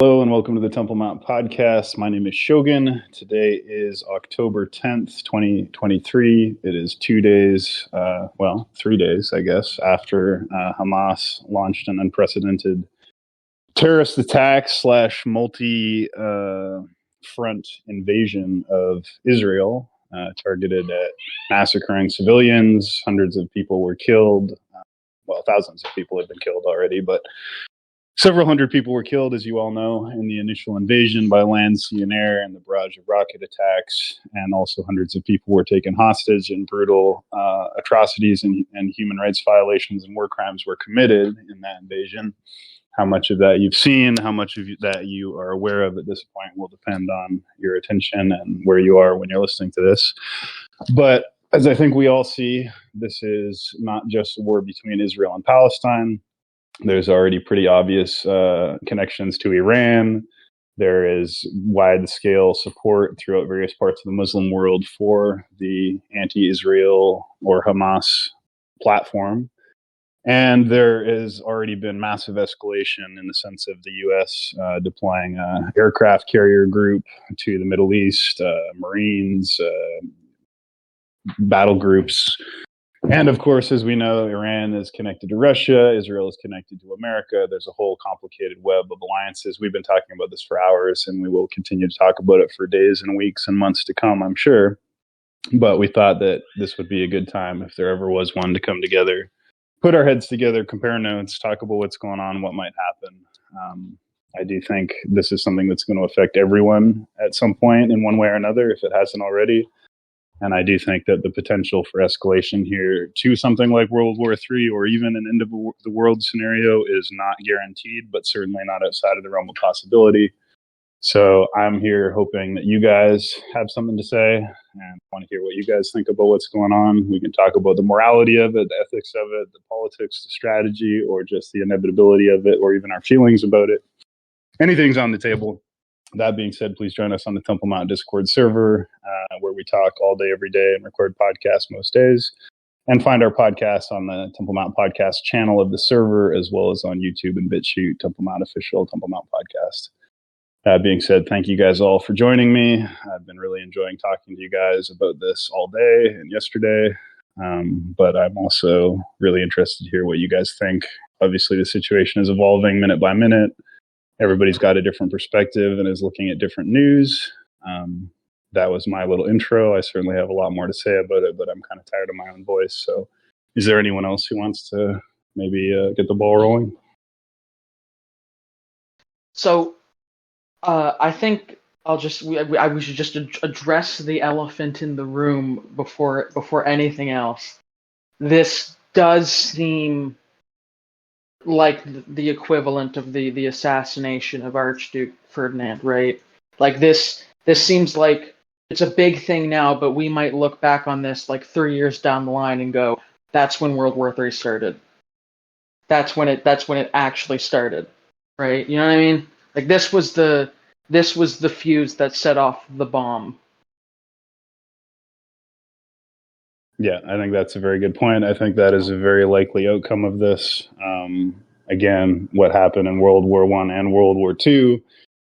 Hello and welcome to the Temple Mount Podcast. My name is Shogun. Today is October 10th, 2023. It is 2 days, 3 days, I guess, after Hamas launched an unprecedented terrorist attack / multi-front invasion of Israel, targeted at massacring civilians. Hundreds of people were killed. Thousands of people have been killed already, but several hundred people were killed, as you all know, in the initial invasion by land, sea, and air, and the barrage of rocket attacks. And also hundreds of people were taken hostage, and brutal atrocities and human rights violations and war crimes were committed in that invasion. How much of that you've seen, how much of that you are aware of at this point will depend on your attention and where you are when you're listening to this. But as I think we all see, this is not just a war between Israel and Palestine. There's already pretty obvious connections to Iran. There is wide-scale support throughout various parts of the Muslim world for the anti-Israel or Hamas platform. And there has already been massive escalation in the sense of the U.S. Deploying an aircraft carrier group to the Middle East, Marines, battle groups. And of course, as we know, Iran is connected to Russia, Israel is connected to America. There's a whole complicated web of alliances. We've been talking about this for hours, and we will continue to talk about it for days and weeks and months to come, I'm sure. But we thought that this would be a good time, if there ever was one, to come together, put our heads together, compare notes, talk about what's going on, what might happen. I do think this is something that's going to affect everyone at some point in one way or another, if it hasn't already. And I do think that the potential for escalation here to something like World War III or even an end of the world scenario is not guaranteed, but certainly not outside of the realm of possibility. So I'm here hoping that you guys have something to say and want to hear what you guys think about what's going on. We can talk about the morality of it, the ethics of it, the politics, the strategy, or just the inevitability of it, or even our feelings about it. Anything's on the table. That being said, please join us on the Temple Mount Discord server, where we talk all day, every day, and record podcasts most days. And find our podcasts on the Temple Mount Podcast channel of the server, as well as on YouTube and BitChute, Temple Mount Official, Temple Mount Podcast. That being said, thank you guys all for joining me. I've been really enjoying talking to you guys about this all day and yesterday. But I'm also really interested to hear what you guys think. Obviously, the situation is evolving minute by minute. Everybody's got a different perspective and is looking at different news. That was my little intro. I certainly have a lot more to say about it, but I'm kind of tired of my own voice. So is there anyone else who wants to maybe get the ball rolling? So I think we should just address the elephant in the room before anything else. This does seem like the equivalent of the assassination of Archduke Ferdinand, right? Like this seems like it's a big thing now, but we might look back on this like 3 years down the line and go, that's when World War III started. That's when it actually started, right? You know what I mean? Like this was the fuse that set off the bomb. Yeah, I think that's a very good point. I think that is a very likely outcome of this. Again, what happened in World War I and World War II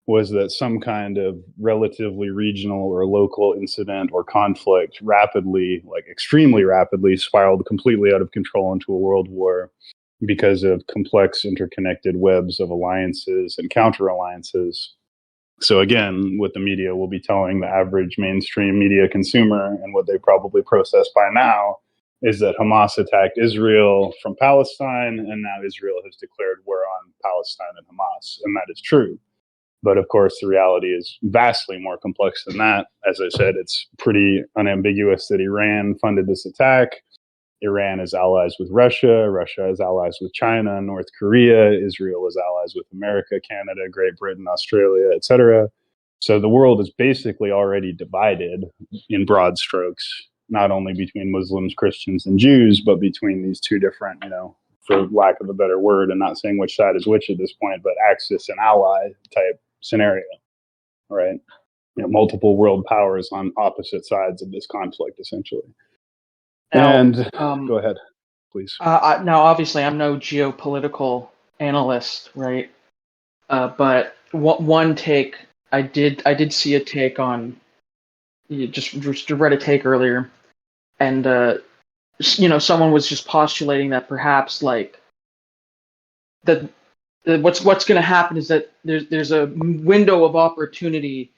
was that some kind of relatively regional or local incident or conflict rapidly, like extremely rapidly, spiraled completely out of control into a world war because of complex interconnected webs of alliances and counter-alliances. So again, what the media will be telling the average mainstream media consumer, and what they probably process by now, is that Hamas attacked Israel from Palestine, and now Israel has declared war on Palestine and Hamas, and that is true. But of course, the reality is vastly more complex than that. As I said, it's pretty unambiguous that Iran funded this attack. Iran is allies with Russia. Russia is allies with China, North Korea. Israel is allies with America, Canada, Great Britain, Australia, etc. So the world is basically already divided in broad strokes, not only between Muslims, Christians, and Jews, but between these two different, for lack of a better word, and not saying which side is which at this point, but axis and ally type scenario, right? Multiple world powers on opposite sides of this conflict, essentially. Now, go ahead, please. Now, obviously, I'm no geopolitical analyst, right? But one take I did see a take on just read a take earlier, and someone was just postulating that perhaps like that what's going to happen is that there's a window of opportunity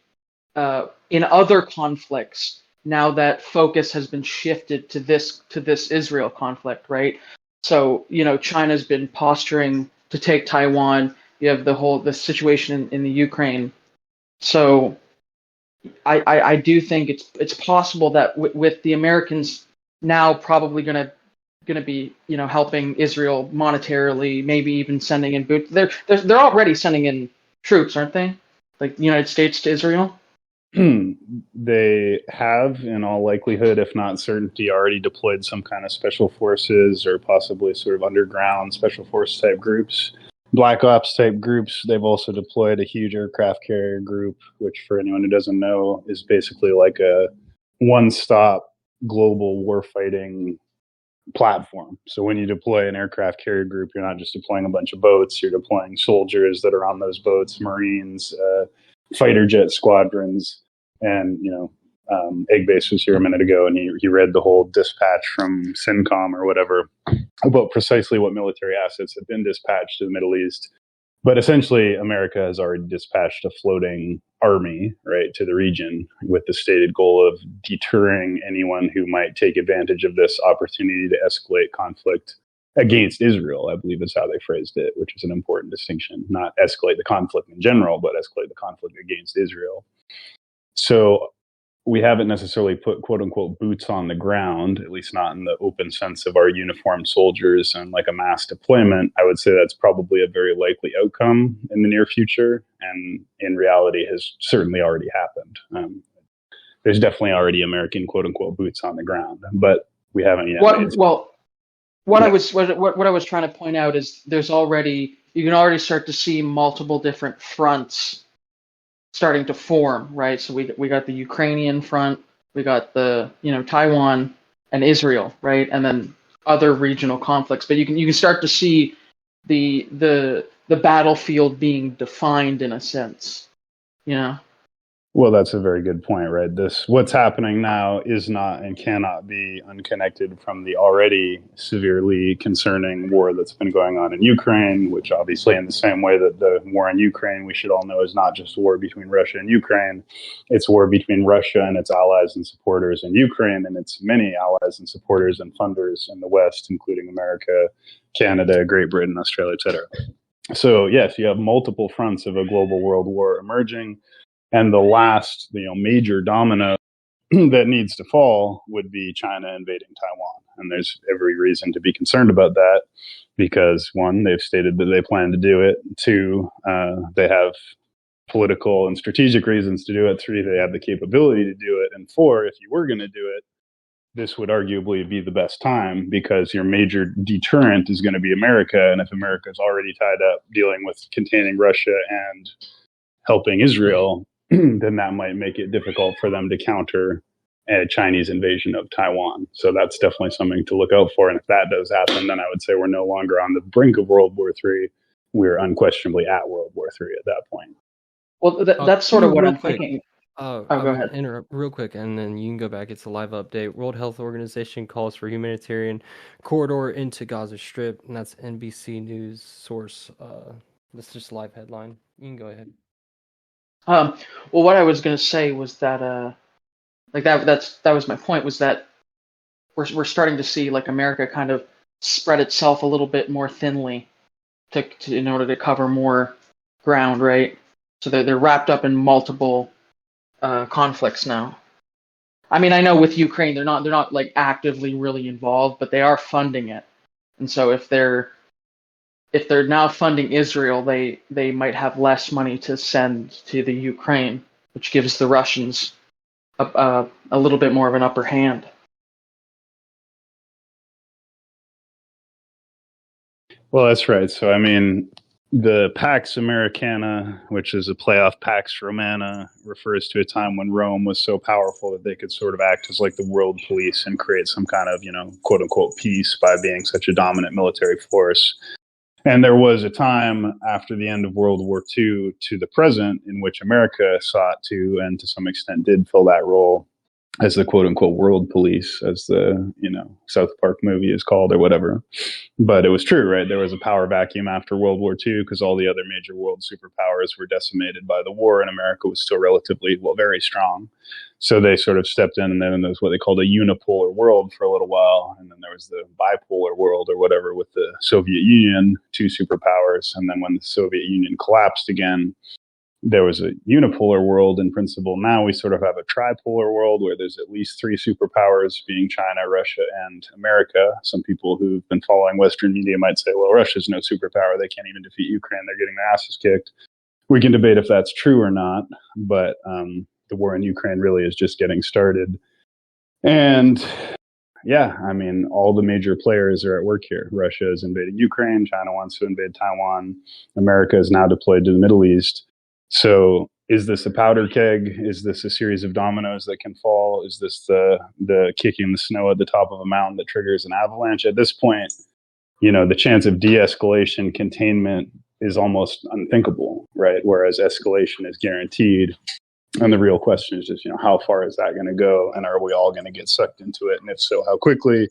in other conflicts now that focus has been shifted to this Israel conflict, right? So China's been posturing to take Taiwan. You have the situation in the Ukraine. So I do think it's possible that with the Americans now probably gonna be helping Israel monetarily, maybe even sending in boots. They're already sending in troops, aren't they? Like the United States to Israel. They have, in all likelihood, if not certainty, already deployed some kind of special forces or possibly sort of underground special force type groups, black ops type groups. They've also deployed a huge aircraft carrier group, which, for anyone who doesn't know, is basically like a one-stop global warfighting platform. So when you deploy an aircraft carrier group, you're not just deploying a bunch of boats, you're deploying soldiers that are on those boats, Marines, fighter jet squadrons. And Egg Base was here a minute ago, and he read the whole dispatch from CENTCOM or whatever about precisely what military assets have been dispatched to the Middle East. But essentially, America has already dispatched a floating army, right, to the region with the stated goal of deterring anyone who might take advantage of this opportunity to escalate conflict against Israel, I believe is how they phrased it, which is an important distinction. Not escalate the conflict in general, but escalate the conflict against Israel. So we haven't necessarily put quote unquote boots on the ground, at least not in the open sense of our uniformed soldiers and like a mass deployment. I would say that's probably a very likely outcome in the near future, and in reality has certainly already happened. There's definitely already American quote unquote boots on the ground, but we haven't yet. What I was trying to point out is you can already start to see multiple different fronts starting to form, right? So we got the Ukrainian front, we got the Taiwan and Israel, right? And then other regional conflicts. But you can start to see the battlefield being defined in a sense, Well, that's a very good point, right? What's happening now is not and cannot be unconnected from the already severely concerning war that's been going on in Ukraine, which obviously in the same way that the war in Ukraine, we should all know, is not just a war between Russia and Ukraine. It's a war between Russia and its allies and supporters in Ukraine, and its many allies and supporters and funders in the West, including America, Canada, Great Britain, Australia, etc. So yes, you have multiple fronts of a global world war emerging. And the last, major domino that needs to fall would be China invading Taiwan. And there's every reason to be concerned about that because, one, they've stated that they plan to do it. Two, they have political and strategic reasons to do it. Three, they have the capability to do it. And four, if you were going to do it, this would arguably be the best time because your major deterrent is going to be America. And if America is already tied up dealing with containing Russia and helping Israel, then that might make it difficult for them to counter a Chinese invasion of Taiwan. So that's definitely something to look out for. And if that does happen, then I would say we're no longer on the brink of World War III. We're unquestionably at World War III at that point. Well, that's sort of what I'm thinking. Go ahead. Interrupt real quick, and then you can go back. It's a live update. World Health Organization calls for humanitarian corridor into Gaza Strip, and that's NBC News source. That's just live headline. You can go ahead. Well, what I was going to say was that, that was my point, was that we're starting to see like America kind of spread itself a little bit more thinly in order to cover more ground, right? So they're wrapped up in multiple conflicts now. I mean, I know with Ukraine they're not like actively really involved, but they are funding it, and so if they're now funding Israel, they might have less money to send to the Ukraine, which gives the Russians a little bit more of an upper hand. Well, that's right. So, I mean, the Pax Americana, which is a play off Pax Romana, refers to a time when Rome was so powerful that they could sort of act as like the world police and create some kind of, quote unquote, peace by being such a dominant military force. And there was a time after the end of World War II to the present in which America sought to, and to some extent did, fill that role as the quote unquote world police, as the, South Park movie is called or whatever. But it was true, right? There was a power vacuum after World War II because all the other major world superpowers were decimated by the war, and America was still relatively, very strong. So they sort of stepped in, and then there was what they called a unipolar world for a little while. And then there was the bipolar world or whatever with the Soviet Union, two superpowers. And then when the Soviet Union collapsed again, there was a unipolar world in principle. Now we sort of have a tripolar world where there's at least three superpowers, being China, Russia, and America. Some people who've been following Western media might say, well, Russia's no superpower. They can't even defeat Ukraine. They're getting their asses kicked. We can debate if that's true or not, but the war in Ukraine really is just getting started. And yeah, I mean, all the major players are at work here. Russia is invading Ukraine. China wants to invade Taiwan. America is now deployed to the Middle East. So is this a powder keg? Is this a series of dominoes that can fall? Is this the kicking the snow at the top of a mountain that triggers an avalanche? At this point, the chance of de-escalation, containment is almost unthinkable, right? Whereas escalation is guaranteed. And the real question is just, how far is that going to go? And are we all going to get sucked into it? And if so, how quickly?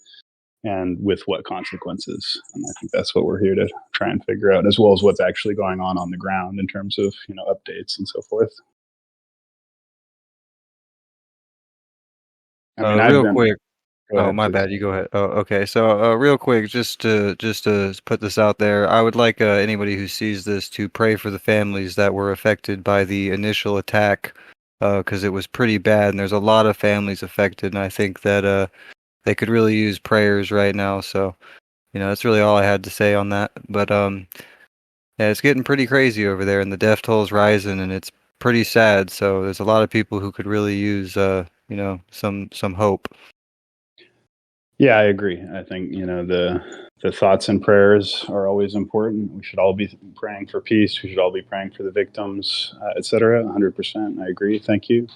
And with what consequences? And I think that's what we're here to try and figure out, as well as what's actually going on the ground in terms of, updates and so forth. I mean, real quick. Oh, my bad. You go ahead. Oh, okay. So, real quick, just to put this out there, I would like anybody who sees this to pray for the families that were affected by the initial attack, because it was pretty bad, and there's a lot of families affected, and I think that they could really use prayers right now. So, that's really all I had to say on that. But yeah, it's getting pretty crazy over there, and the death toll's rising, and it's pretty sad. So there's a lot of people who could really use some hope. Yeah, I agree. I think, the thoughts and prayers are always important. We should all be praying for peace. We should all be praying for the victims, et cetera. 100%. I agree. Thank you.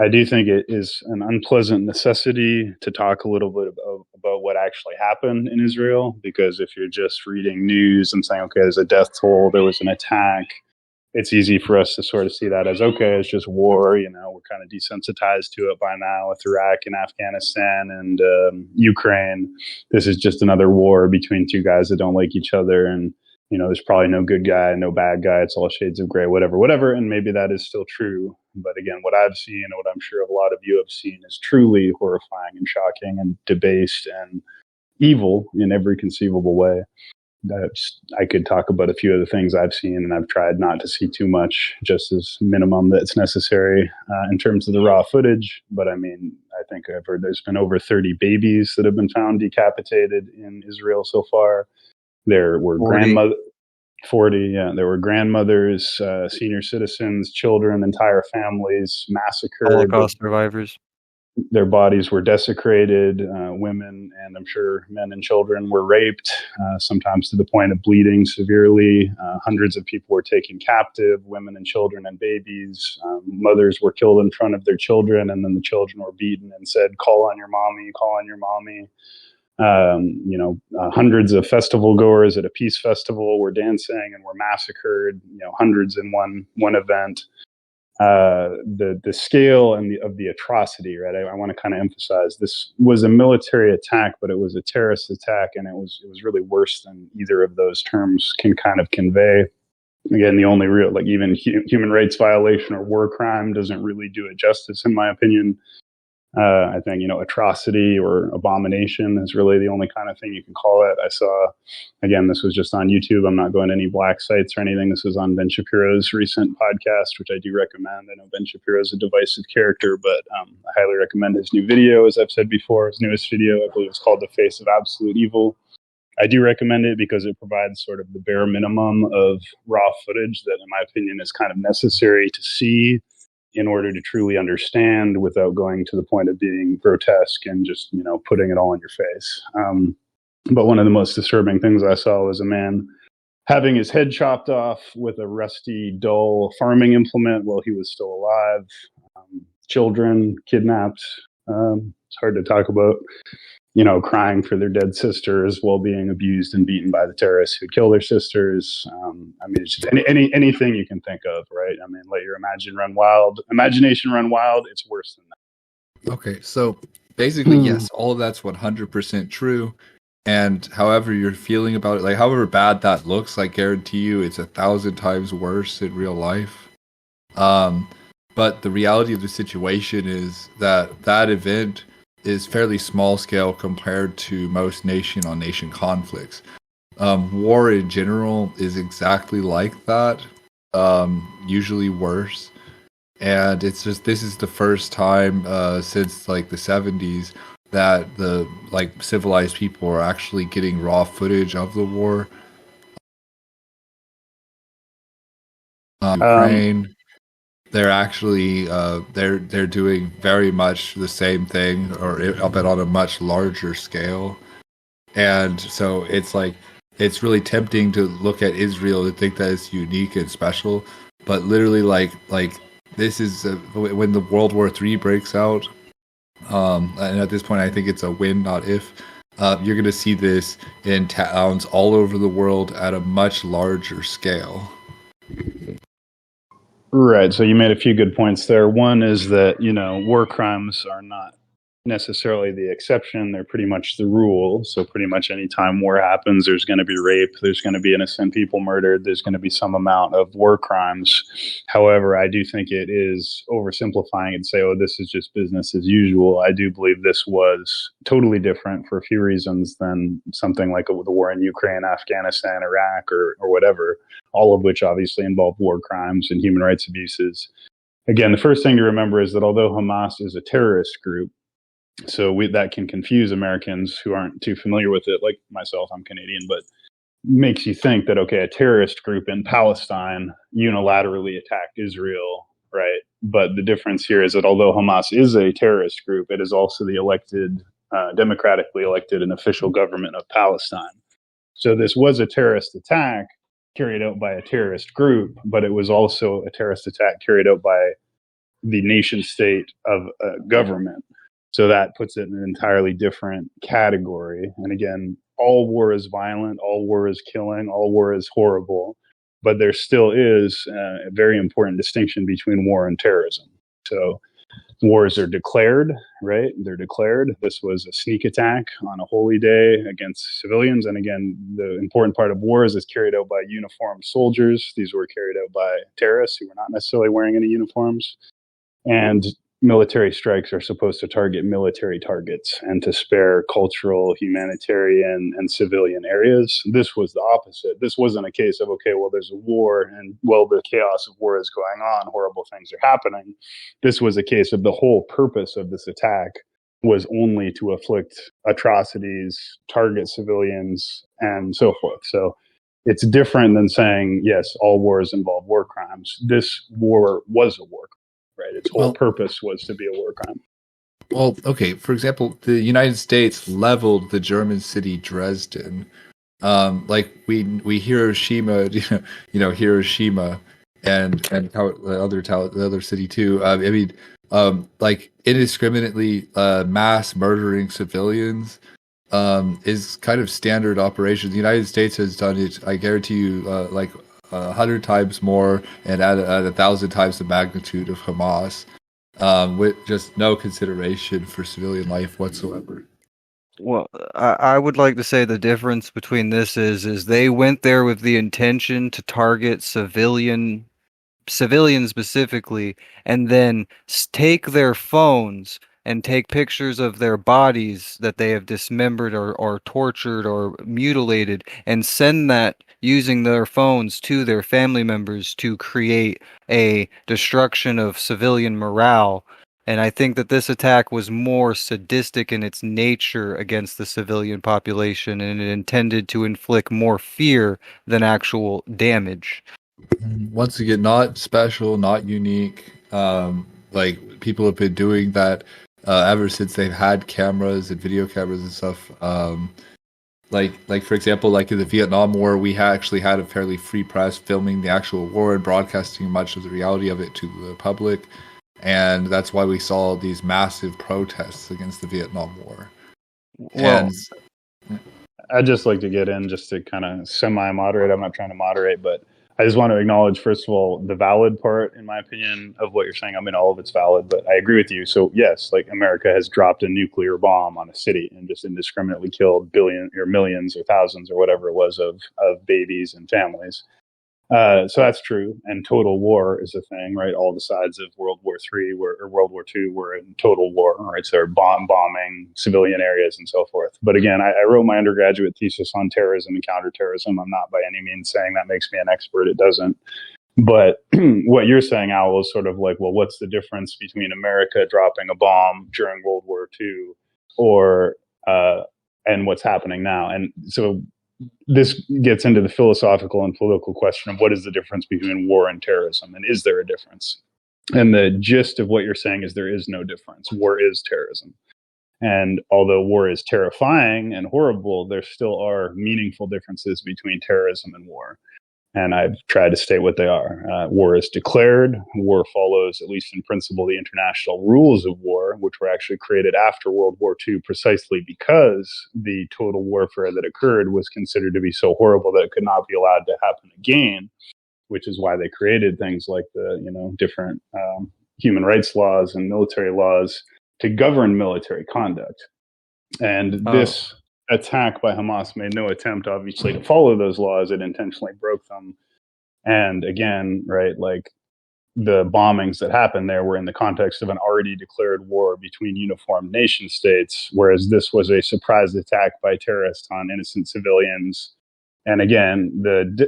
I do think it is an unpleasant necessity to talk a little bit about what actually happened in Israel, because if you're just reading news and saying, okay, there's a death toll, there was an attack, it's easy for us to sort of see that as, okay, it's just war. We're kind of desensitized to it by now with Iraq and Afghanistan and Ukraine. This is just another war between two guys that don't like each other. And, there's probably no good guy, no bad guy. It's all shades of gray, whatever. And maybe that is still true. But again, what I've seen and what I'm sure a lot of you have seen is truly horrifying and shocking and debased and evil in every conceivable way. I could talk about a few of the things I've seen, and I've tried not to see too much, just as minimum that's necessary in terms of the raw footage. But I mean, I think I've heard there's been over 30 babies that have been found decapitated in Israel so far. There were 40, yeah. There were grandmothers, senior citizens, children, entire families massacred. Holocaust survivors. Their bodies were desecrated. Women, and I'm sure men and children, were raped, sometimes to the point of bleeding severely. Hundreds of people were taken captive, women and children and babies. Mothers were killed in front of their children, and then the children were beaten and said, call on your mommy, call on your mommy. Hundreds of festival goers at a peace festival were dancing and were massacred, hundreds in one event. The scale and of the atrocity, right? I want to kind of emphasize this was a military attack, but it was a terrorist attack, and it was really worse than either of those terms can kind of convey. Again, the only real, even human rights violation or war crime doesn't really do it justice, in my opinion. I think, atrocity or abomination is really the only kind of thing you can call it. I saw, again, this was just on YouTube. I'm not going to any black sites or anything. This was on Ben Shapiro's recent podcast, which I do recommend. I know Ben Shapiro is a divisive character, but I highly recommend his new video. As I've said before, his newest video, I believe it's called The Face of Absolute Evil. I do recommend it because it provides sort of the bare minimum of raw footage that, in my opinion, is kind of necessary to see in order to truly understand without going to the point of being grotesque and just, putting it all in your face. But one of the most disturbing things I saw was a man having his head chopped off with a rusty, dull farming implement while he was still alive. Children kidnapped. It's hard to talk about. crying for their dead sisters while being abused and beaten by the terrorists who kill their sisters. I mean, it's just anything you can think of, right? I mean, let your imagination run wild. It's worse than that. Okay, so basically, yes, all of that's 100% true. And however you're feeling about it, like however bad that looks, I guarantee you it's 1,000 times worse in real life. But the reality of the situation is that event is fairly small scale compared to most nation-on-nation conflicts. War in general is exactly like that, usually worse. And it's just, this is the first time since like the 70s that the like civilized people are actually getting raw footage of the war. Ukraine, they're actually they're doing very much the same thing, but on a much larger scale. And so it's like, it's really tempting to look at Israel and think that it's unique and special, but literally like this is when the World War III breaks out. And at this point, I think it's a when, not if. You're going to see this in towns all over the world at a much larger scale. Right. So you made a few good points there. One is that, war crimes are not necessarily the exception. They're pretty much the rule. So pretty much any time war happens, there's going to be rape, there's going to be innocent people murdered, there's going to be some amount of war crimes. However, I do think it is oversimplifying and say, oh, this is just business as usual. I do believe this was totally different for a few reasons than something like the war in Ukraine, Afghanistan, Iraq, or whatever, all of which obviously involve war crimes and human rights abuses. Again, the first thing to remember is that although Hamas is a terrorist group, so that can confuse Americans who aren't too familiar with it, like myself, I'm Canadian, but makes you think that, okay, a terrorist group in Palestine unilaterally attacked Israel, right? But the difference here is that although Hamas is a terrorist group, it is also the elected, democratically elected and official government of Palestine. So this was a terrorist attack carried out by a terrorist group, but it was also a terrorist attack carried out by the nation state of a government. So that puts it in an entirely different category. And again, all war is violent, all war is killing, all war is horrible. But there still is a very important distinction between war and terrorism. So wars are declared, right? They're declared. This was a sneak attack on a holy day against civilians. And again, the important part of wars is carried out by uniformed soldiers. These were carried out by terrorists who were not necessarily wearing any uniforms. And military strikes are supposed to target military targets and to spare cultural, humanitarian, and civilian areas. This was the opposite. This wasn't a case of, okay, well, there's a war and, well, the chaos of war is going on, horrible things are happening. This was a case of the whole purpose of this attack was only to afflict atrocities, target civilians, and so forth. So it's different than saying, yes, all wars involve war crimes. This war was a war crime. Right. Its whole purpose was to be a war crime. Well, okay. For example, the United States leveled the German city Dresden. Like we Hiroshima, Hiroshima, and how the other city too. I mean, like indiscriminately mass murdering civilians is kind of standard operation. The United States has done it. I guarantee you, like 100 times more and at 1,000 times the magnitude of Hamas, with just no consideration for civilian life whatsoever. Well, I would like to say the difference between this is they went there with the intention to target civilians specifically, and then take their phones and take pictures of their bodies that they have dismembered or tortured or mutilated and send that using their phones to their family members to create a destruction of civilian morale. And I think that this attack was more sadistic in its nature against the civilian population, and it intended to inflict more fear than actual damage. Once again, not special, not unique. Like people have been doing that ever since they've had cameras and video cameras and stuff. Like for example, like in the Vietnam War, we actually had a fairly free press filming the actual war and broadcasting much of the reality of it to the public, and that's why we saw these massive protests against the Vietnam War. Well, And I'd just like to get in just to kind of semi-moderate. I'm not trying to moderate, but I just want to acknowledge, first of all, the valid part, in my opinion, of what you're saying. I mean, all of it's valid, but I agree with you. So yes, like America has dropped a nuclear bomb on a city and just indiscriminately killed billions or millions or thousands or whatever it was of babies and families. So that's true. And total war is a thing, right? All the sides of World War III or World War II were in total war, right? So they're bombing civilian areas and so forth. But again, I wrote my undergraduate thesis on terrorism and counterterrorism. I'm not by any means saying that makes me an expert. It doesn't. But what you're saying, Al, is sort of like, well, what's the difference between America dropping a bomb during World War II or and what's happening now? And so this gets into the philosophical and political question of what is the difference between war and terrorism, and is there a difference? And the gist of what you're saying is there is no difference. War is terrorism. And although war is terrifying and horrible, there still are meaningful differences between terrorism and war. And I've tried to state what they are. War is declared. War follows, at least in principle, the international rules of war, which were actually created after World War II precisely because the total warfare that occurred was considered to be so horrible that it could not be allowed to happen again, which is why they created things like the different human rights laws and military laws to govern military conduct. And this attack by Hamas made no attempt, obviously, to follow those laws. It intentionally broke them. And again, right, like the bombings that happened there were in the context of an already declared war between uniformed nation states, whereas this was a surprise attack by terrorists on innocent civilians. And again,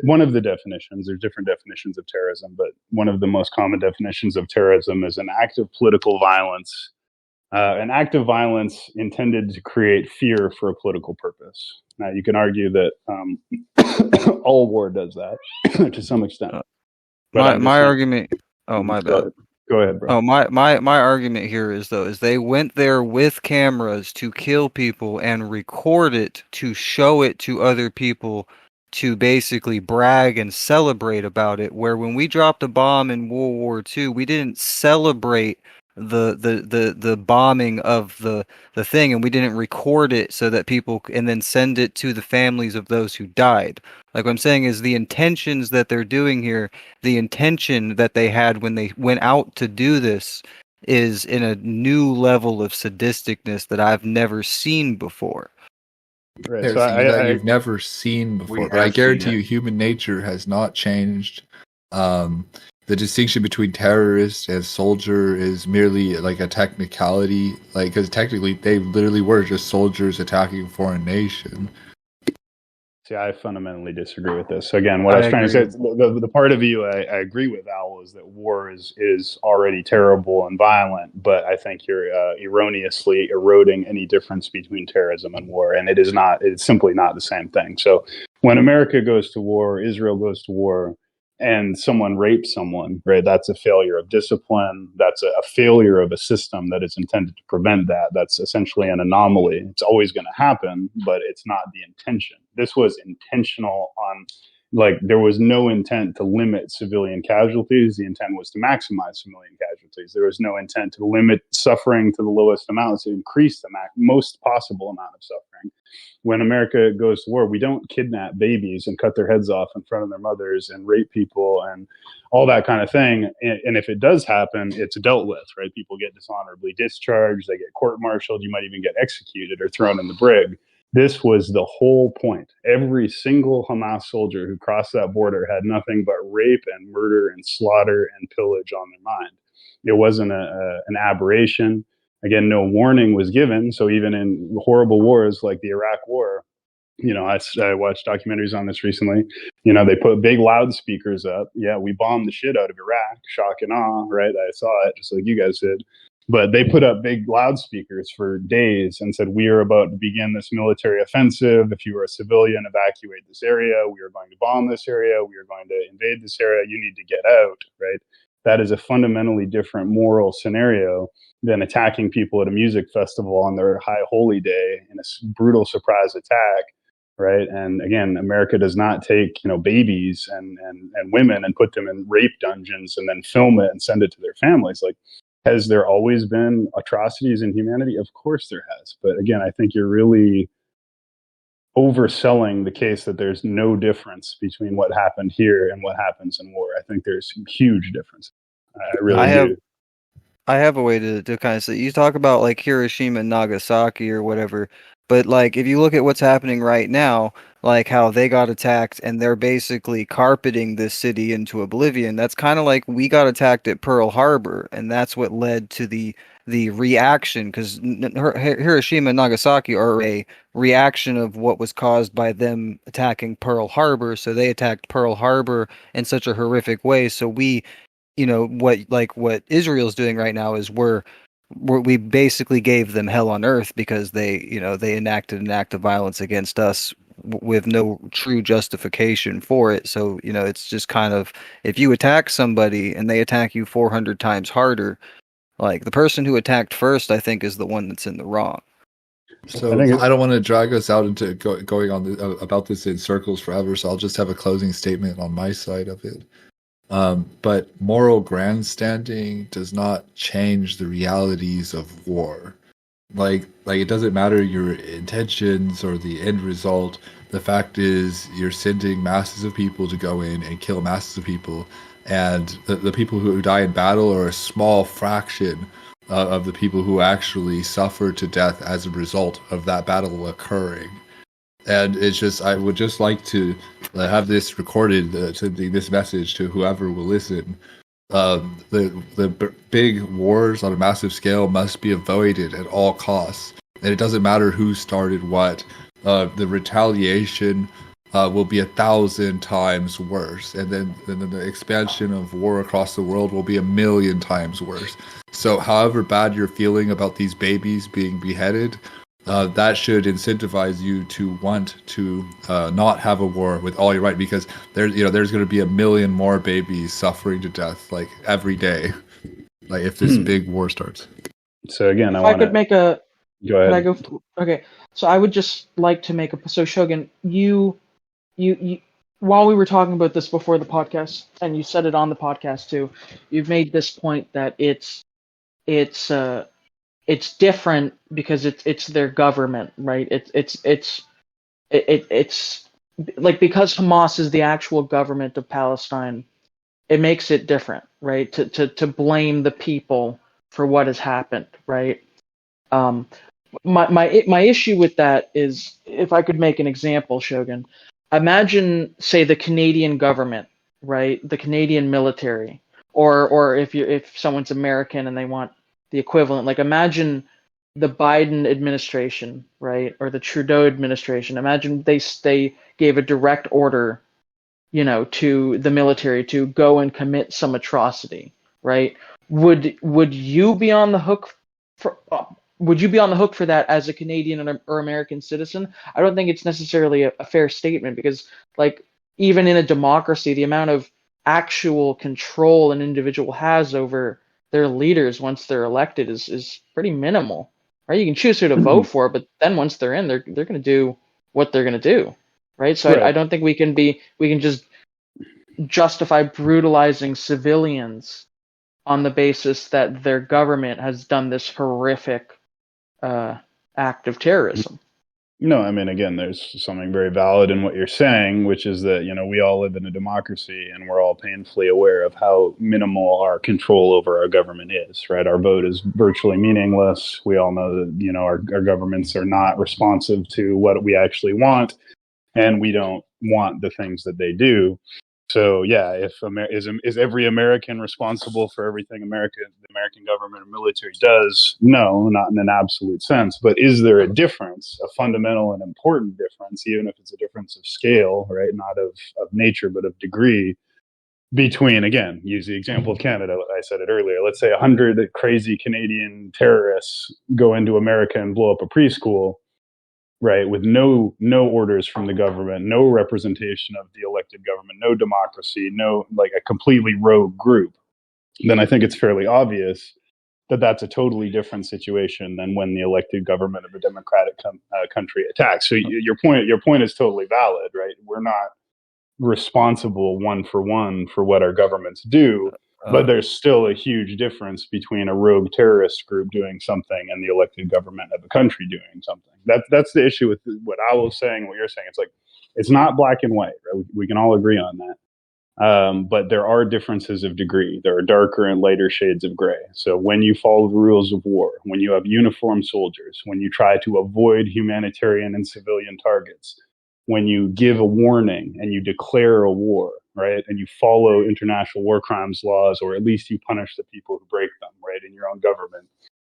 one of the definitions, there's different definitions of terrorism, but one of the most common definitions of terrorism is an act of political violence. An act of violence intended to create fear for a political purpose. Now, you can argue that all war does that to some extent. My argument. Oh, my bad. Go ahead, bro. Oh, my argument here is they went there with cameras to kill people and record it to show it to other people to basically brag and celebrate about it. Where when we dropped a bomb in World War II, we didn't celebrate the bombing of the thing, and we didn't record it so that people and then send it to the families of those who died. Like what I'm saying is the intentions that they're doing here, the intention that they had when they went out to do this is in a new level of sadisticness that I've never seen before. Right. There's that you've never seen before, but I guarantee you human nature has not changed. The distinction between terrorist and soldier is merely like a technicality, like because technically they literally were just soldiers attacking a foreign nation. See, I fundamentally disagree with this. So again, what I was trying to say, the part of you I agree with, Al, is that war is already terrible and violent, but I think you're erroneously eroding any difference between terrorism and war, and it's simply not the same thing. So when America goes to war, Israel goes to war, and someone rapes someone, right? That's a failure of discipline. That's a failure of a system that is intended to prevent that. That's essentially an anomaly. It's always going to happen, but it's not the intention. This was intentional on, like, there was no intent to limit civilian casualties. The intent was to maximize civilian casualties. There was no intent to limit suffering to the lowest amount, to increase the most possible amount of suffering. When America goes to war, we don't kidnap babies and cut their heads off in front of their mothers and rape people and all that kind of thing. And if it does happen, it's dealt with, right? People get dishonorably discharged, they get court-martialed, you might even get executed or thrown in the brig. This was the whole point. Every single Hamas soldier who crossed that border had nothing but rape and murder and slaughter and pillage on their mind. It wasn't an aberration. Again, no warning was given. So even in horrible wars like the Iraq War, I watched documentaries on this recently. They put big loudspeakers up. Yeah, we bombed the shit out of Iraq. Shock and awe, right? I saw it just like you guys did. But they put up big loudspeakers for days and said, we are about to begin this military offensive. If you are a civilian, evacuate this area. We are going to bomb this area. We are going to invade this area. You need to get out, right? That is a fundamentally different moral scenario than attacking people at a music festival on their high holy day in a brutal surprise attack, right? And again, America does not take babies and women and put them in rape dungeons and then film it and send it to their families. Like, Has there always been atrocities in humanity? Of course there has. But again, I think you're really overselling the case that there's no difference between what happened here and what happens in war. I think there's huge difference. I really do. I have a way to kind of say, you talk about like Hiroshima and Nagasaki or whatever, but like if you look at what's happening right now, like how they got attacked and they're basically carpeting this city into oblivion, that's kind of like we got attacked at Pearl Harbor, and that's what led to the reaction, because Hiroshima and Nagasaki are a reaction of what was caused by them attacking Pearl Harbor. So they attacked Pearl Harbor in such a horrific way. So we, what Israel's doing right now is we basically gave them hell on earth because they enacted an act of violence against us with no true justification for it. So, it's just kind of, if you attack somebody and they attack you 400 times harder, like the person who attacked first, I think, is the one that's in the wrong. So I don't want to drag us out into going on about this in circles forever. So I'll just have a closing statement on my side of it. But moral grandstanding does not change the realities of war. Like it doesn't matter your intentions or the end result. The fact is, you're sending masses of people to go in and kill masses of people, and the people who die in battle are a small fraction of the people who actually suffer to death as a result of that battle occurring. And it's just, I would just like to have this recorded, sending this message to whoever will listen. The big wars on a massive scale must be avoided at all costs. And it doesn't matter who started what. The retaliation will be 1,000 times worse. And then the expansion of war across the world will be 1,000,000 times worse. So however bad you're feeling about these babies being beheaded, that should incentivize you to want to not have a war with all your right, because there's going to be 1,000,000 more babies suffering to death like every day, like if this big war starts. So again, I could make a. Go ahead. Could I go? Okay, so I would just like to make a. So Shogun, you, while we were talking about this before the podcast, and you said it on the podcast too, you've made this point that it's different because it's their government, right? It's like, because Hamas is the actual government of Palestine, it makes it different, right? To blame the people for what has happened, right? My issue with that is, if I could make an example, Shogun, imagine, say, the Canadian government, right? The Canadian military, or if someone's American and they want the equivalent, like imagine the Biden administration, right, or the Trudeau administration. Imagine they gave a direct order, to the military to go and commit some atrocity, right? Would you be on the hook for? Would you be on the hook for that as a Canadian or American citizen? I don't think it's necessarily a fair statement, because, like, even in a democracy, the amount of actual control an individual has over their leaders once they're elected is pretty minimal, right? You can choose who to vote for, but then once they're in, they're going to do what they're going to do, right? So right. I don't think we can just justify brutalizing civilians on the basis that their government has done this horrific act of terrorism. No, I mean, again, there's something very valid in what you're saying, which is that, we all live in a democracy, and we're all painfully aware of how minimal our control over our government is, right? Our vote is virtually meaningless. We all know that, our governments are not responsive to what we actually want, and we don't want the things that they do. So yeah, is every American responsible for everything the American government or military does? No, not in an absolute sense. But is there a difference, a fundamental and important difference, even if it's a difference of scale, right? Not of nature, but of degree, between, again, use the example of Canada. I said it earlier. Let's say 100 crazy Canadian terrorists go into America and blow up a preschool, right, with no orders from the government, no representation of the elected government, no democracy, no, like, a completely rogue group, then I think it's fairly obvious that that's a totally different situation than when the elected government of a democratic country attacks. So your point is totally valid, right? We're not responsible one for one for what our governments do. But there's still a huge difference between a rogue terrorist group doing something and the elected government of a country doing something. That's the issue with what I was saying, what you're saying. It's like, it's not black and white, right? We can all agree on that. But there are differences of degree. There are darker and lighter shades of gray. So when you follow the rules of war, when you have uniformed soldiers, when you try to avoid humanitarian and civilian targets, when you give a warning and you declare a war, right, and you follow international war crimes laws, or at least you punish the people who break them, right, in your own government,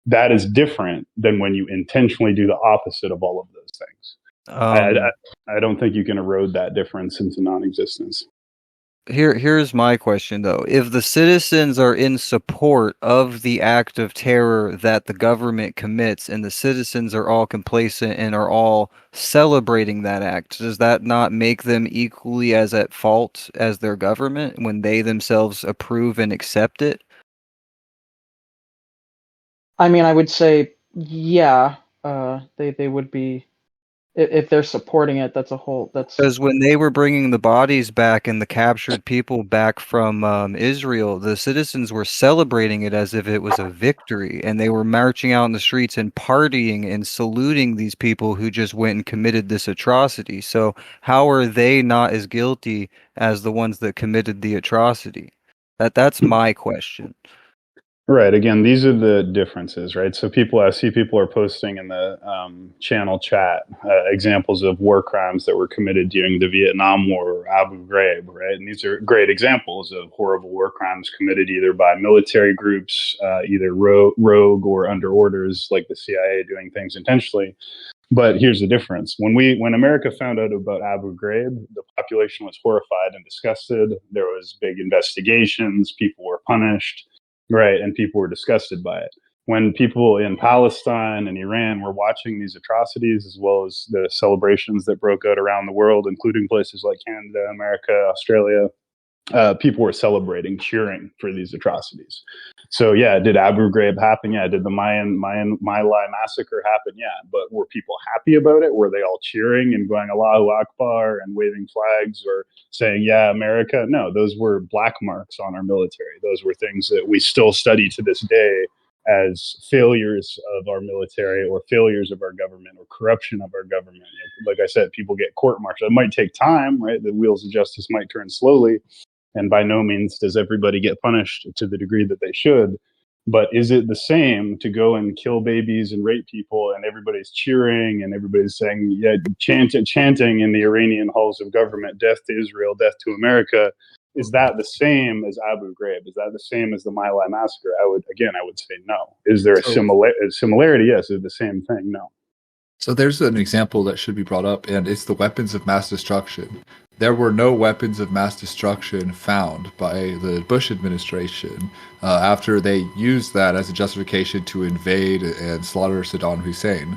that is different than when you intentionally do the opposite of all of those things. I don't think you can erode that difference into non-existence. Here's my question though. If the citizens are in support of the act of terror that the government commits and the citizens are all complacent and are all celebrating that act, does that not make them equally as at fault as their government when they themselves approve and accept it? I mean, I would say, yeah, they would be, if they're supporting it. That's Because when they were bringing the bodies back and the captured people back from Israel, the citizens were celebrating it as if it was a victory, and they were marching out in the streets and partying and saluting these people who just went and committed this atrocity. So how are they not as guilty as the ones that committed the atrocity? That's my question. Right. Again, these are the differences, right? So I see people are posting in the channel chat examples of war crimes that were committed during the Vietnam War or Abu Ghraib, right? And these are great examples of horrible war crimes committed either by military groups, either rogue or under orders, like the CIA doing things intentionally. But here's the difference. When America found out about Abu Ghraib, the population was horrified and disgusted. There was big investigations. People were punished. Right, and people were disgusted by it. When people in Palestine and Iran were watching these atrocities, as well as the celebrations that broke out around the world, including places like Canada, America, Australia, people were celebrating, cheering for these atrocities. So yeah, did Abu Ghraib happen? Yeah. Did the My Lai massacre happen? Yeah. But were people happy about it? Were they all cheering and going Allahu Akbar and waving flags or saying, yeah, America? No, those were black marks on our military. Those were things that we still study to this day as failures of our military or failures of our government or corruption of our government. Like I said, people get court-martialed. It might take time, right? The wheels of justice might turn slowly. And by no means does everybody get punished to the degree that they should. But is it the same to go and kill babies and rape people and everybody's cheering and everybody's saying, yeah, chanting in the Iranian halls of government, death to Israel, death to America? Is that the same as Abu Ghraib? Is that the same as the My Lai massacre? I would say no. Is there a similarity? Yes. Is it the same thing? No. So there's an example that should be brought up, and it's the weapons of mass destruction. There were no weapons of mass destruction found by the Bush administration after they used that as a justification to invade and slaughter Saddam Hussein.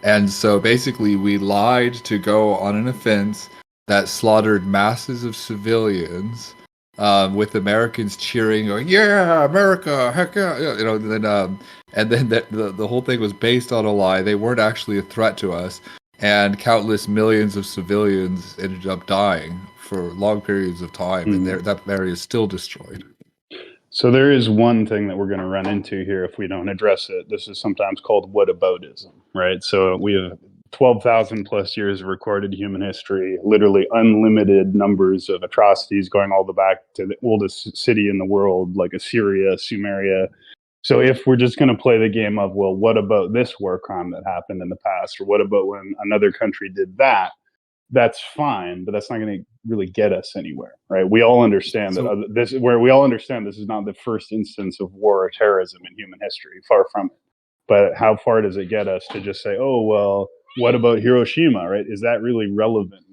And so basically we lied to go on an offense that slaughtered masses of civilians with Americans cheering, going, yeah, America, heck yeah. And then the whole thing was based on a lie. They weren't actually a threat to us. And countless millions of civilians ended up dying for long periods of time. Mm-hmm. And that area is still destroyed. So there is one thing that we're going to run into here if we don't address it. This is sometimes called whataboutism, right? So we have 12,000 plus years of recorded human history, literally unlimited numbers of atrocities going all the back to the oldest city in the world, like Assyria, Sumeria. So if we're just going to play the game of, well, what about this war crime that happened in the past? Or what about when another country did that? That's fine, but that's not going to really get us anywhere, right? We all understand this is not the first instance of war or terrorism in human history, far from it. But how far does it get us to just say, oh, well, what about Hiroshima, right? Is that really relevant,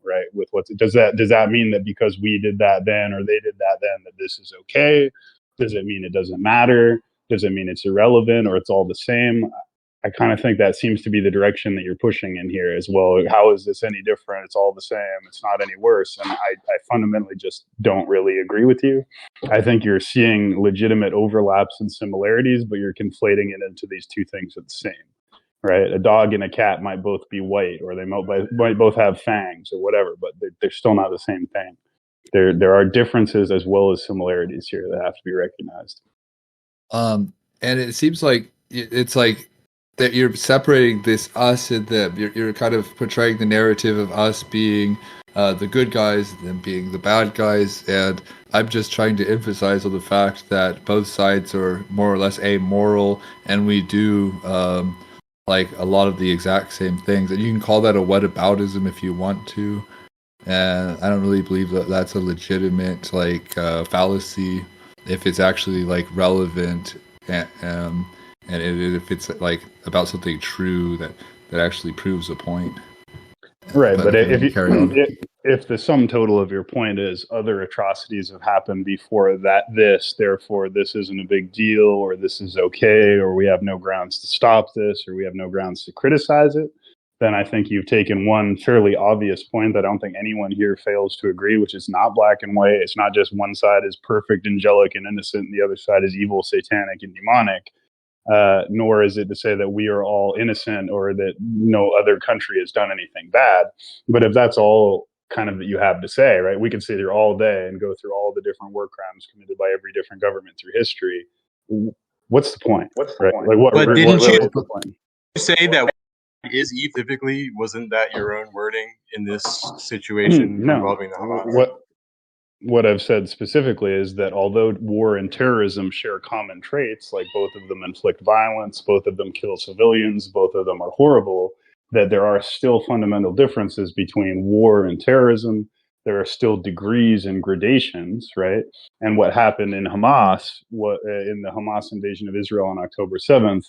right? With does that mean that because we did that then or they did that then that this is okay? Does it mean it doesn't matter? Does it mean it's irrelevant or it's all the same? I kind of think that seems to be the direction that you're pushing in here as well. How is this any different? It's all the same. It's not any worse. And I fundamentally just don't really agree with you. I think you're seeing legitimate overlaps and similarities, but you're conflating it into these two things are the same, right? A dog and a cat might both be white or they might both have fangs or whatever, but they're still not the same thing. There are differences as well as similarities here that have to be recognized. And it seems like it's like that you're separating this us and them. You're kind of portraying the narrative of us being the good guys and them being the bad guys. And I'm just trying to emphasize on the fact that both sides are more or less amoral, and we do like a lot of the exact same things. And you can call that a whataboutism if you want to. And I don't really believe that that's a legitimate like fallacy if it's actually like relevant and if it's like about something true that actually proves a point. Right, but if the sum total of your point is other atrocities have happened before this, therefore this isn't a big deal, or this is okay, or we have no grounds to stop this, or we have no grounds to criticize it, then I think you've taken one fairly obvious point that I don't think anyone here fails to agree, which is not black and white. It's not just one side is perfect, angelic, and innocent, and the other side is evil, satanic, and demonic. Nor is it to say that we are all innocent or that no other country has done anything bad. But if that's all kind of that you have to say, right, we could sit here all day and go through all the different war crimes committed by every different government through history. What's the point? Right? Like, what? But didn't you the point? say that is specifically, wasn't that your own wording in this situation involving the Hamas? What I've said specifically is that although war and terrorism share common traits, like both of them inflict violence, both of them kill civilians, both of them are horrible, that there are still fundamental differences between war and terrorism. There are still degrees and gradations, right? And what happened in Hamas, in the Hamas invasion of Israel on October 7th,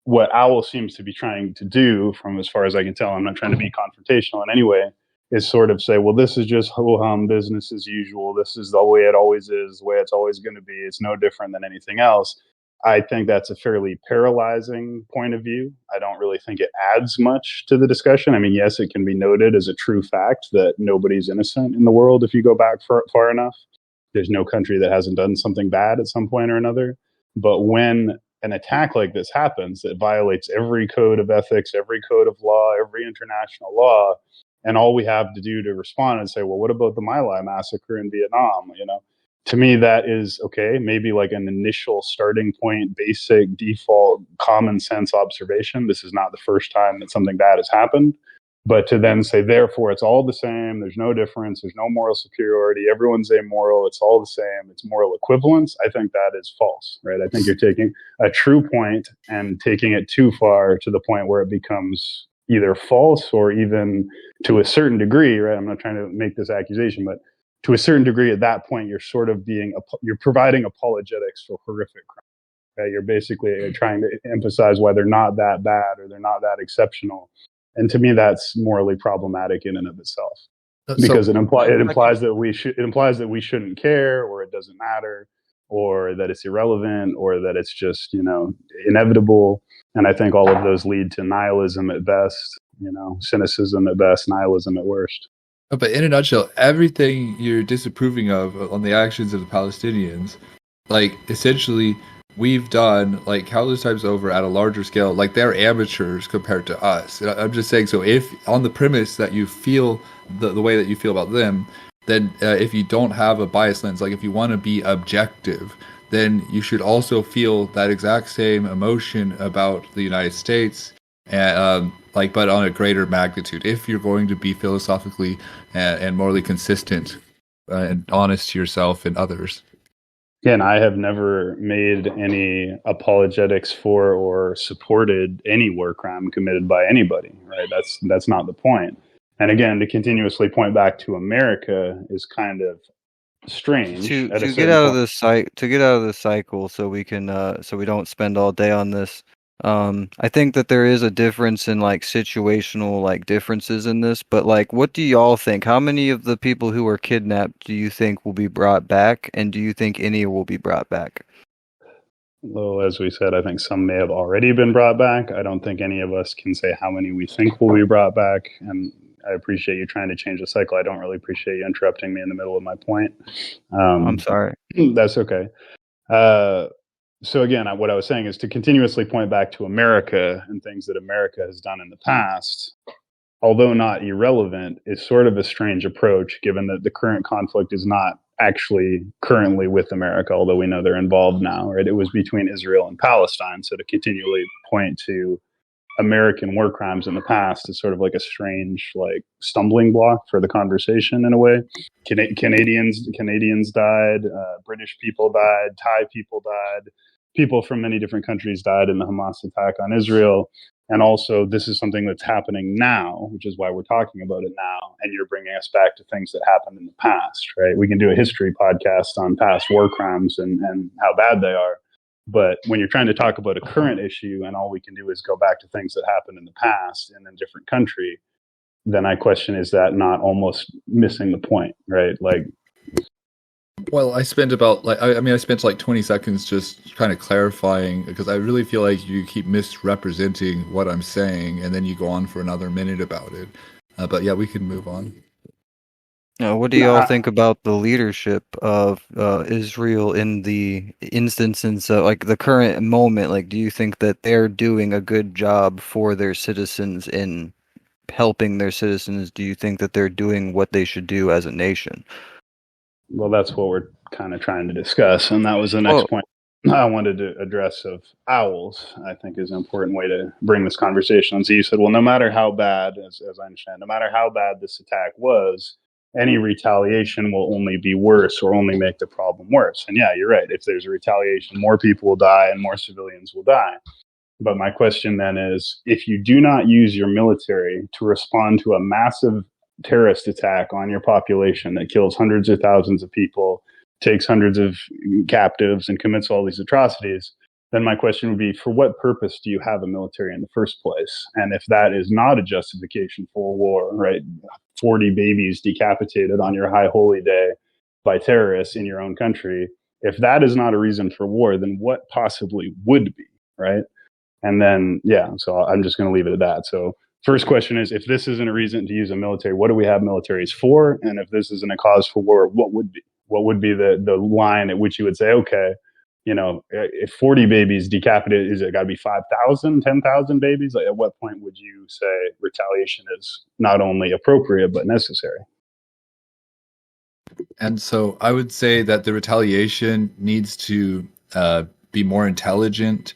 what Owl seems to be trying to do, from as far as I can tell, I'm not trying to be confrontational in any way, is sort of say, well, this is just ho-hum, business as usual. This is the way it always is, the way it's always going to be. It's no different than anything else. I think that's a fairly paralyzing point of view. I don't really think it adds much to the discussion. I mean, yes, it can be noted as a true fact that nobody's innocent in the world if you go back far enough. There's no country that hasn't done something bad at some point or another. But when an attack like this happens that violates every code of ethics, every code of law, every international law, and all we have to do to respond and say, well, what about the My Lai massacre in Vietnam? To me, that is okay, maybe like an initial starting point, basic default common sense observation. This is not the first time that something bad has happened. But to then say, therefore, it's all the same, there's no difference, there's no moral superiority, everyone's amoral, it's all the same, it's moral equivalence, I think that is false, right? I think you're taking a true point and taking it too far to the point where it becomes either false or even to a certain degree, right? I'm not trying to make this accusation, but to a certain degree at that point, you're sort of you're providing apologetics for horrific crime. Right? You're basically trying to emphasize why they're not that bad or they're not that exceptional. And to me, that's morally problematic in and of itself, because it implies that we shouldn't care, or it doesn't matter, or that it's irrelevant, or that it's just inevitable. And I think all of those lead to nihilism at best, cynicism at best, nihilism at worst. But in a nutshell, everything you're disapproving of on the actions of the Palestinians, like essentially we've done like countless times over at a larger scale. Like they're amateurs compared to us. I'm just saying, so if on the premise that you feel the way that you feel about them, then if you don't have a bias lens, like if you want to be objective, then you should also feel that exact same emotion about the United States, and but on a greater magnitude. If you're going to be philosophically and morally consistent and honest to yourself and others. Again, I have never made any apologetics for or supported any war crime committed by anybody, right? That's not the point. And again, to continuously point back to America is kind of strange. To get out of this cycle, so we can so we don't spend all day on this. I think that there is a difference in like situational like differences in this, but like, what do y'all think? How many of the people who were kidnapped do you think will be brought back, and do you think any will be brought back? Well, as we said, I think some may have already been brought back. I don't think any of us can say how many we think will be brought back, and I appreciate you trying to change the cycle. I don't really appreciate you interrupting me in the middle of my point. I'm sorry. That's okay. So again, what I was saying is to continuously point back to America and things that America has done in the past. although not irrelevant, is sort of a strange approach, given that the current conflict is not actually currently with America, although we know they're involved now, right? It was between Israel and Palestine. So to continually point to American war crimes in the past is sort of like a strange, like, stumbling block for the conversation in a way. Canadians died, British people died, Thai people died, people from many different countries died in the Hamas attack on Israel. And also, this is something that's happening now, which is why we're talking about it now. And you're bringing us back to things that happened in the past, right? We can do a history podcast on past war crimes and how bad they are. But when you're trying to talk about a current issue and all we can do is go back to things that happened in the past in a different country, then I question, is that not almost missing the point, right? Like, well, I spent about I spent like 20 seconds just kind of clarifying, because I really feel like you keep misrepresenting what I'm saying, and then you go on for another minute about it. But yeah, we can move on. What do y'all think about the leadership of Israel in the instances, like the current moment? Like, do you think that they're doing a good job for their citizens in helping their citizens? Do you think that they're doing what they should do as a nation? Well, that's what we're kind of trying to discuss, and that was the next point I wanted to address of owls. I think is an important way to bring this conversation on. So you said, well, no matter how bad, as I understand, no matter how bad this attack was, any retaliation will only be worse or only make the problem worse. And yeah, you're right. If there's a retaliation, more people will die and more civilians will die. But my question then is, if you do not use your military to respond to a massive terrorist attack on your population that kills hundreds of thousands of people, takes hundreds of captives, and commits all these atrocities, then my question would be, for what purpose do you have a military in the first place? And if that is not a justification for war, right? 40 babies decapitated on your high holy day by terrorists in your own country. If that is not a reason for war, then what possibly would be, right? And then, yeah, so I'm just going to leave it at that. So first question is, if this isn't a reason to use a military, what do we have militaries for? And if this isn't a cause for war, what would be? What would be the line at which you would say, okay, you know, if 40 babies decapitated, is it got to be 5,000, 10,000 babies? Like, at what point would you say retaliation is not only appropriate, but necessary? And so I would say that the retaliation needs to be more intelligent.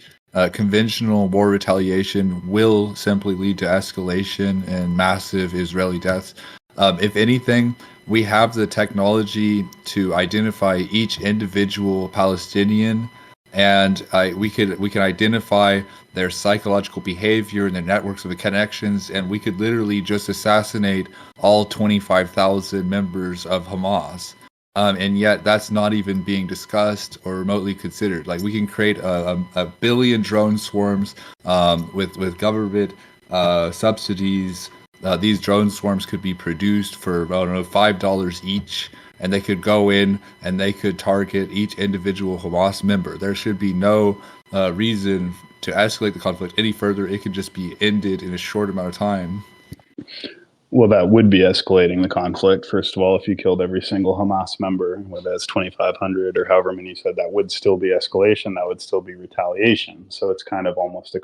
Conventional war retaliation will simply lead to escalation and massive Israeli deaths. If anything, we have the technology to identify each individual Palestinian, and we can identify their psychological behavior and their networks of connections, and we could literally just assassinate all 25,000 members of Hamas. And yet that's not even being discussed or remotely considered. Like, we can create a billion drone swarms with government subsidies. These drone swarms could be produced for, I don't know, $5 each, and they could go in and they could target each individual Hamas member. There should be no reason to escalate the conflict any further. It could just be ended in a short amount of time. Well, that would be escalating the conflict. First of all, if you killed every single Hamas member, whether that's 2,500 or however many you said, that would still be escalation. That would still be retaliation. So it's kind of almost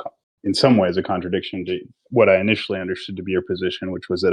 in some ways a contradiction to what I initially understood to be your position, which was that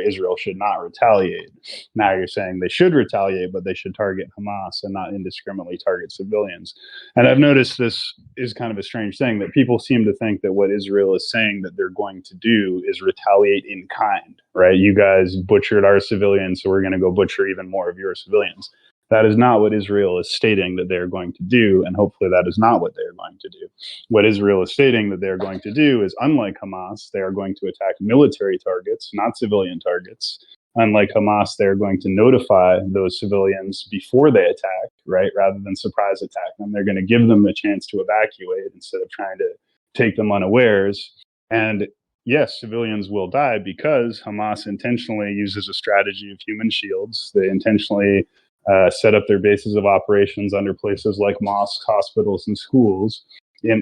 Israel should not retaliate. Now you're saying they should retaliate, but they should target Hamas and not indiscriminately target civilians. And I've noticed this is kind of a strange thing, that people seem to think that what Israel is saying that they're going to do is retaliate in kind, right? You guys butchered our civilians, so we're going to go butcher even more of your civilians. That is not what Israel is stating that they're going to do, and hopefully that is not what they're going to do. What Israel is stating that they're going to do is, unlike Hamas, they are going to attack military targets, not civilian targets. Unlike Hamas, they're going to notify those civilians before they attack, right, rather than surprise attack them. They're going to give them the chance to evacuate instead of trying to take them unawares. And yes, civilians will die because Hamas intentionally uses a strategy of human shields. They intentionally set up their bases of operations under places like mosques, hospitals, and schools,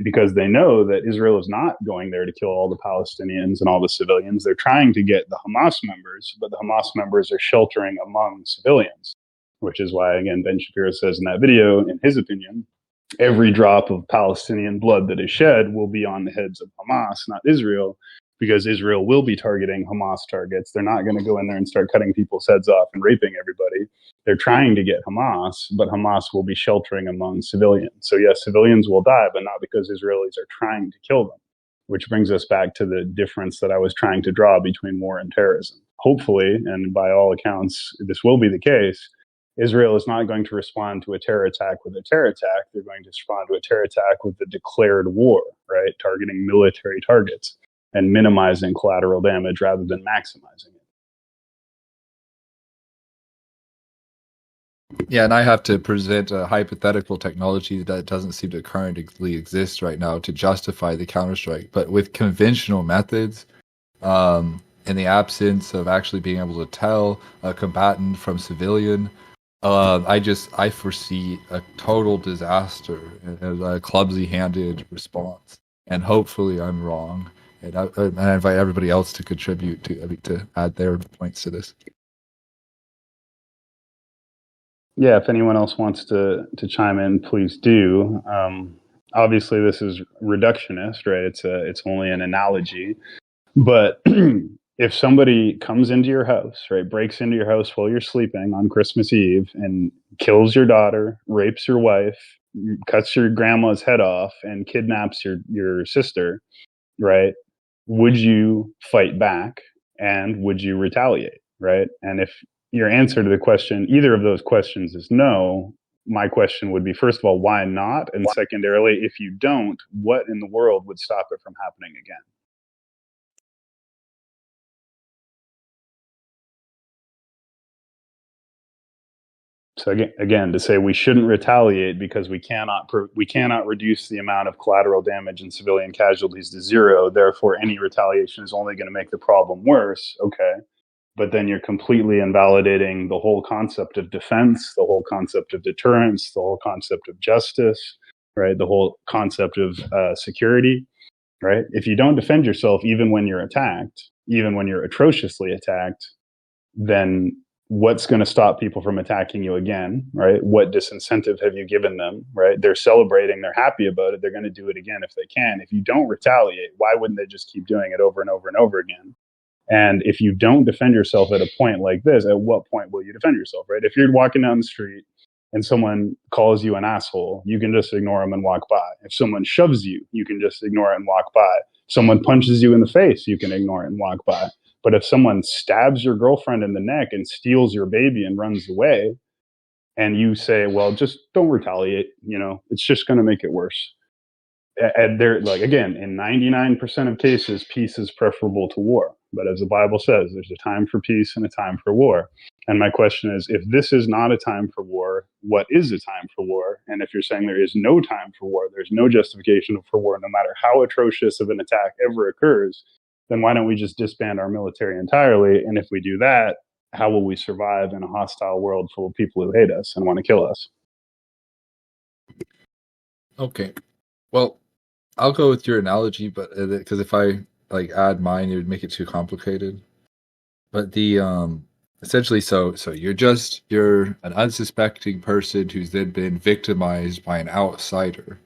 because they know that Israel is not going there to kill all the Palestinians and all the civilians. They're trying to get the Hamas members, but the Hamas members are sheltering among civilians, which is why, again, Ben Shapiro says in that video, in his opinion, every drop of Palestinian blood that is shed will be on the heads of Hamas, not Israel, because Israel will be targeting Hamas targets. They're not going to go in there and start cutting people's heads off and raping everybody. They're trying to get Hamas, but Hamas will be sheltering among civilians. So yes, civilians will die, but not because Israelis are trying to kill them, which brings us back to the difference that I was trying to draw between war and terrorism. Hopefully, and by all accounts, this will be the case, Israel is not going to respond to a terror attack with a terror attack. They're going to respond to a terror attack with a declared war, right? Targeting military targets and minimizing collateral damage rather than maximizing it. Yeah, and I have to present a hypothetical technology that doesn't seem to currently exist right now to justify the counterstrike. But with conventional methods, in the absence of actually being able to tell a combatant from civilian, I foresee a total disaster and a clumsy-handed response. And hopefully I'm wrong. And I invite everybody else to contribute to add their points to this. Yeah, if anyone else wants to chime in, please do. Obviously, this is reductionist, right? It's only an analogy. But if somebody comes into your house, right, breaks into your house while you're sleeping on Christmas Eve and kills your daughter, rapes your wife, cuts your grandma's head off, and kidnaps your sister, right? Would you fight back and would you retaliate, right? And if your answer to the question, either of those questions is no, my question would be, first of all, why not? And secondarily, if you don't, what in the world would stop it from happening again? So again, to say we shouldn't retaliate because we cannot reduce the amount of collateral damage and civilian casualties to zero. Therefore, any retaliation is only going to make the problem worse. Okay, but then you're completely invalidating the whole concept of defense, the whole concept of deterrence, the whole concept of justice, right? The whole concept of security, right? If you don't defend yourself, even when you're attacked, even when you're atrociously attacked, then what's going to stop people from attacking you again, right? What disincentive have you given them, right? They're celebrating, they're happy about it, they're going to do it again if they can. If you don't retaliate, why wouldn't they just keep doing it over and over and over again? And if you don't defend yourself at a point like this, at what point will you defend yourself, right? If you're walking down the street and someone calls you an asshole, you can just ignore them and walk by. If someone shoves you, you can just ignore it and walk by. If someone punches you in the face, you can ignore it and walk by. But if someone stabs your girlfriend in the neck and steals your baby and runs away, and you say, well, just don't retaliate, it's just going to make it worse. And they're like, again, in 99% of cases, peace is preferable to war. But as the Bible says, there's a time for peace and a time for war. And my question is, if this is not a time for war, what is a time for war? And if you're saying there is no time for war, there's no justification for war, no matter how atrocious of an attack ever occurs, then why don't we just disband our military entirely? And if we do that, how will we survive in a hostile world full of people who hate us and want to kill us? Okay. Well, I'll go with your analogy, but because if I add mine, it would make it too complicated. But the essentially, so you're an unsuspecting person who's then been victimized by an outsider,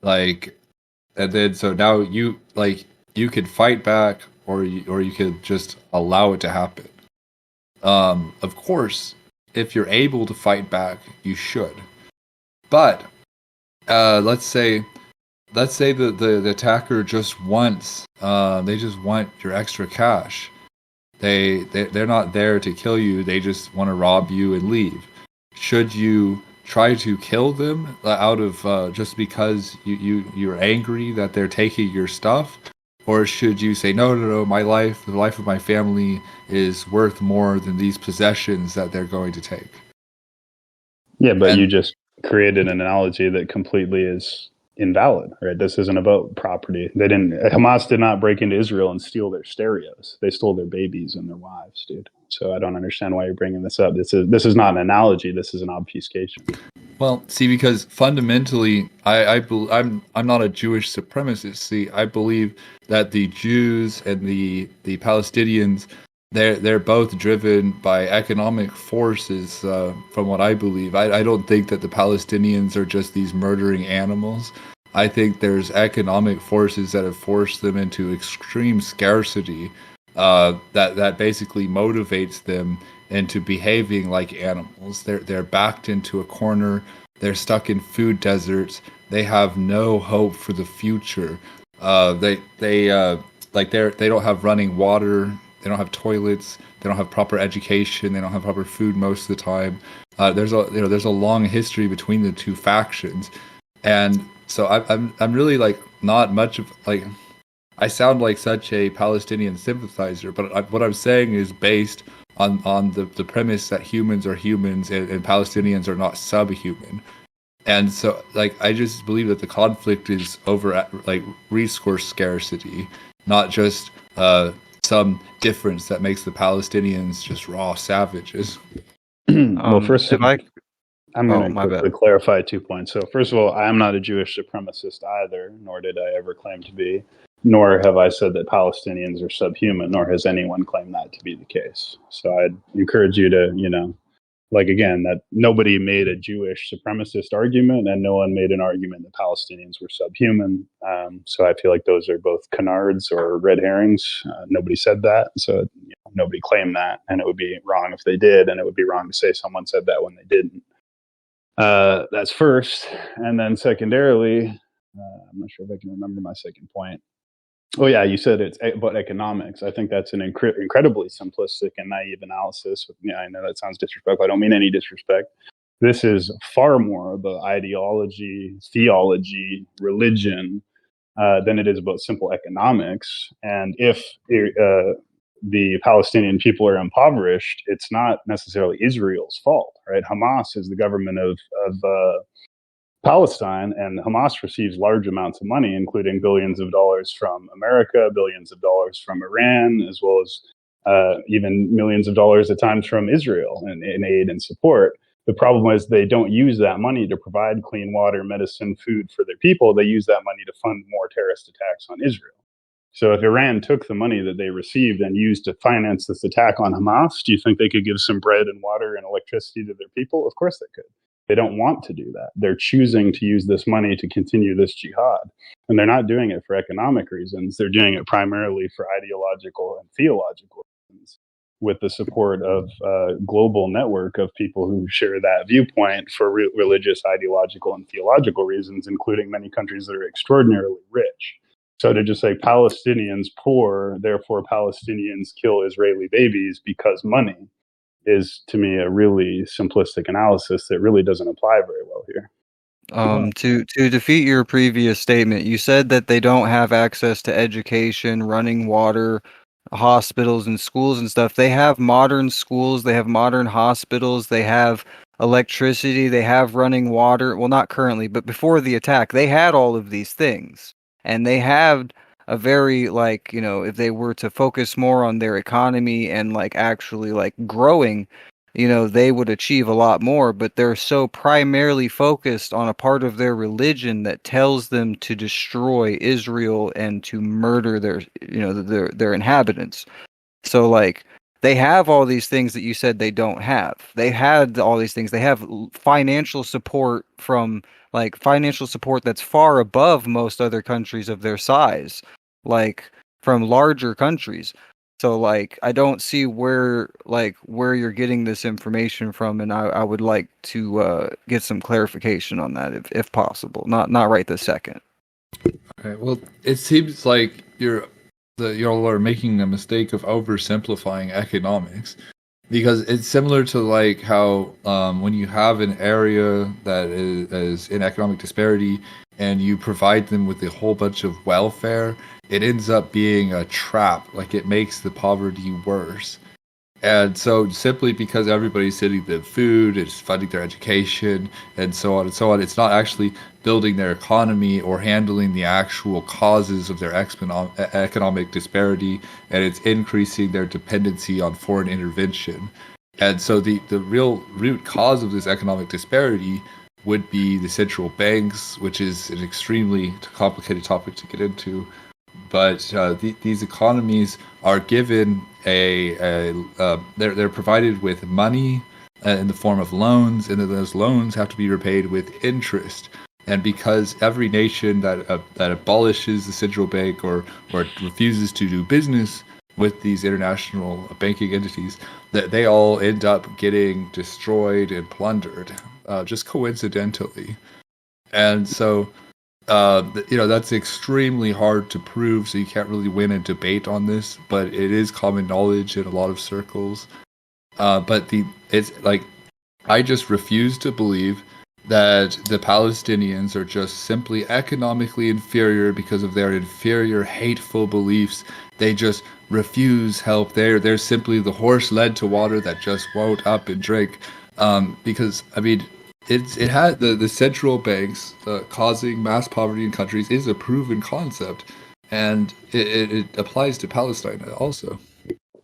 and then so now you could fight back, or you could just allow it to happen. Of course, if you're able to fight back, you should. But let's say the attacker just wants they just want your extra cash. They're not there to kill you. They just want to rob you and leave. Should you try to kill them out of just because you're angry that they're taking your stuff? Or should you say, no, the life of my family is worth more than these possessions that they're going to take? Yeah, but you just created an analogy that completely is invalid, right? This isn't about property. Hamas did not break into Israel and steal their stereos. They stole their babies and their wives, dude. So I don't understand why you're bringing this up. This is not an analogy. This is an obfuscation. Well, see, because fundamentally, I'm not a Jewish supremacist. See, I believe that the Jews and the Palestinians, they're both driven by economic forces. From what I believe, I don't think that the Palestinians are just these murdering animals. I think there's economic forces that have forced them into extreme scarcity that basically motivates them into behaving like animals. They're backed into a corner. They're stuck in food deserts. They have no hope for the future. They don't have running water. They don't have toilets. They don't have proper education. They don't have proper food most of the time. There's a long history between the two factions, and so I'm really like not much of like. I sound like such a Palestinian sympathizer, but what I'm saying is based on the premise that humans are humans and Palestinians are not subhuman. And so, like, I just believe that the conflict is over, like, resource scarcity, not just some difference that makes the Palestinians just raw savages. Well, first, I'm going to quickly clarify 2 points. So, first of all, I am not a Jewish supremacist either, nor did I ever claim to be, nor have I said that Palestinians are subhuman, nor has anyone claimed that to be the case. So, I'd encourage you to, like, again, that nobody made a Jewish supremacist argument and no one made an argument that Palestinians were subhuman. So I feel like those are both canards or red herrings. Nobody said that. So nobody claimed that. And it would be wrong if they did. And it would be wrong to say someone said that when they didn't. That's first. And then secondarily, I'm not sure if I can remember my second point. Oh, yeah, you said it's about economics. I think that's an incredibly simplistic and naive analysis. Yeah, I know that sounds disrespectful. I don't mean any disrespect. This is far more about ideology, theology, religion than it is about simple economics. And if the Palestinian people are impoverished, it's not necessarily Israel's fault, right? Hamas is the government of Palestine, and Hamas receives large amounts of money, including billions of dollars from America, billions of dollars from Iran, as well as even millions of dollars at times from Israel in aid and support. The problem is they don't use that money to provide clean water, medicine, food for their people. They use that money to fund more terrorist attacks on Israel. So if Iran took the money that they received and used to finance this attack on Hamas, do you think they could give some bread and water and electricity to their people? Of course they could. They don't want to do that. They're choosing to use this money to continue this jihad. And they're not doing it for economic reasons. They're doing it primarily for ideological and theological reasons, with the support of a global network of people who share that viewpoint for religious, ideological, and theological reasons, including many countries that are extraordinarily rich. So to just say Palestinians poor, therefore Palestinians kill Israeli babies because money, is to me a really simplistic analysis that really doesn't apply very well here. To defeat your previous statement, you said that they don't have access to education, running water, hospitals and schools and stuff. They have modern schools, they have modern hospitals, they have electricity, they have running water. Well, not currently, but before the attack, they had all of these things. And they had a very, like, if they were to focus more on their economy and like actually like growing, they would achieve a lot more, but they're so primarily focused on a part of their religion that tells them to destroy Israel and to murder their inhabitants. So like they have all these things that you said they don't have. They had all these things. They have financial support that's far above most other countries of their size, like from larger countries. So like I don't see where you're getting this information from, and I would like to get some clarification on that if possible. Not right this second. Okay, well, it seems like y'all are making a mistake of oversimplifying economics, because it's similar to like how when you have an area that is in economic disparity and you provide them with a whole bunch of welfare, it ends up being a trap. Like it makes the poverty worse. And so simply because everybody's sitting the food, it's funding their education, and so on and so on, it's not actually building their economy or handling the actual causes of their economic disparity, and it's increasing their dependency on foreign intervention. And so the real root cause of this economic disparity would be the central banks, which is an extremely complicated topic to get into. But these economies are given they're provided with money in the form of loans, and then those loans have to be repaid with interest. And because every nation that abolishes the central bank or refuses to do business with these international banking entities, that they all end up getting destroyed and plundered, just coincidentally. And so, that's extremely hard to prove. So you can't really win a debate on this, but it is common knowledge in a lot of circles. But it's like, I just refuse to believe that the Palestinians are just simply economically inferior because of their inferior, hateful beliefs. They just refuse help. They're simply the horse led to water that just won't up and drink. Because I mean, it had the central banks causing mass poverty in countries is a proven concept, and it applies to Palestine also.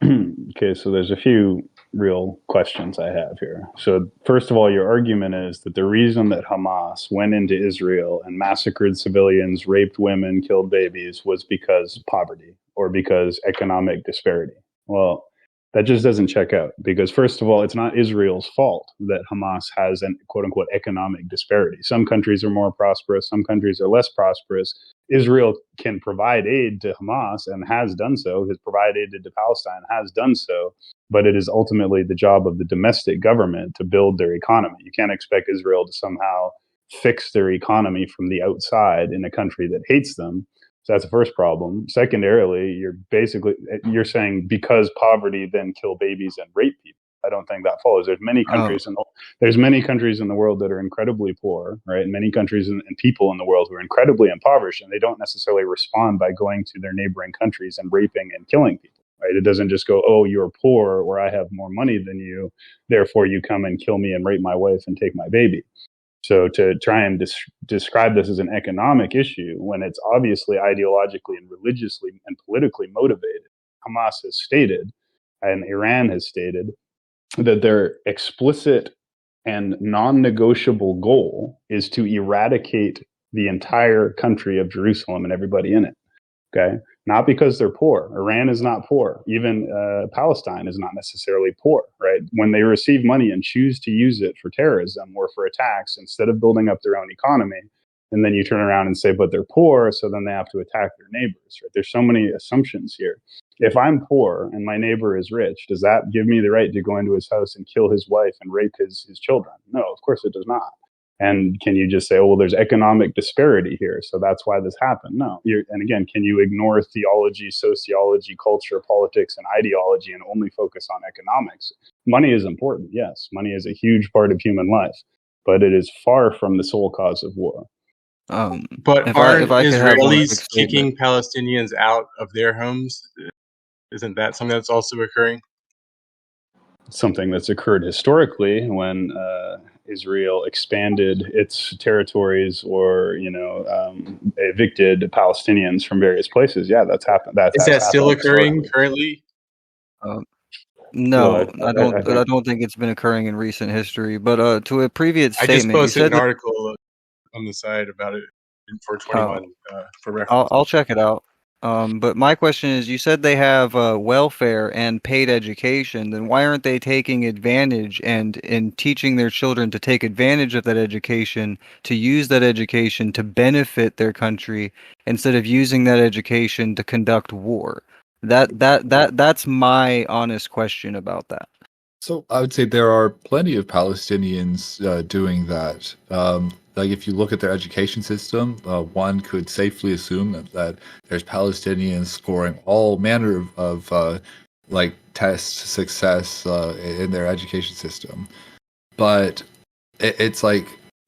Okay, so there's a few real questions I have here. So first of all, your argument is that the reason that Hamas went into Israel and massacred civilians, raped women, killed babies was because poverty or because economic disparity. Well, that just doesn't check out, because first of all, it's not Israel's fault that Hamas has an quote unquote economic disparity. Some countries are more prosperous, some countries are less prosperous. Israel can provide aid to Hamas and has done so, has provided aid to Palestine, has done so, but it is ultimately the job of the domestic government to build their economy. You can't expect Israel to somehow fix their economy from the outside in a country that hates them. So that's the first problem. Secondarily, you're saying because poverty then kill babies and rape people. I don't think that follows. There's many countries in the world that are incredibly poor, right? And many countries and people in the world who are incredibly impoverished, and they don't necessarily respond by going to their neighboring countries and raping and killing people, right? It doesn't just go, oh, you're poor, or I have more money than you, therefore you come and kill me and rape my wife and take my baby. So to try and describe this as an economic issue when it's obviously ideologically and religiously and politically motivated, Hamas has stated, and Iran has stated, that their explicit and non-negotiable goal is to eradicate the entire country of Jerusalem and everybody in it. Okay, not because they're poor. Iran is not poor. Even Palestine is not necessarily poor, right? When they receive money and choose to use it for terrorism or for attacks instead of building up their own economy, and then you turn around and say, but they're poor, so then they have to attack their neighbors, right? There's so many assumptions here. If I'm poor and my neighbor is rich, does that give me the right to go into his house and kill his wife and rape his children? No, of course it does not. And can you just say, oh, well, there's economic disparity here, so that's why this happened? No. And again, can you ignore theology, sociology, culture, politics, and ideology and only focus on economics? Money is important, yes. Money is a huge part of human life, but it is far from the sole cause of war. But aren't Israelis kicking Palestinians out of their homes? Isn't that something that's also occurring? Something that's occurred historically when Israel expanded its territories or, evicted Palestinians from various places. Yeah, that's happened. Is that still occurring currently? No, I don't think it's been occurring in recent history. But to a previous statement, I just posted an article on the side about it in 421 for reference. I'll check it out. But my question is, you said they have welfare and paid education. Then why aren't they taking advantage and in teaching their children to take advantage of that education, to use that education to benefit their country instead of using that education to conduct war? That's my honest question about that. So I would say there are plenty of Palestinians doing that. Like if you look at their education system, one could safely assume that there's Palestinians scoring all manner of like test success in their education system. But it's like,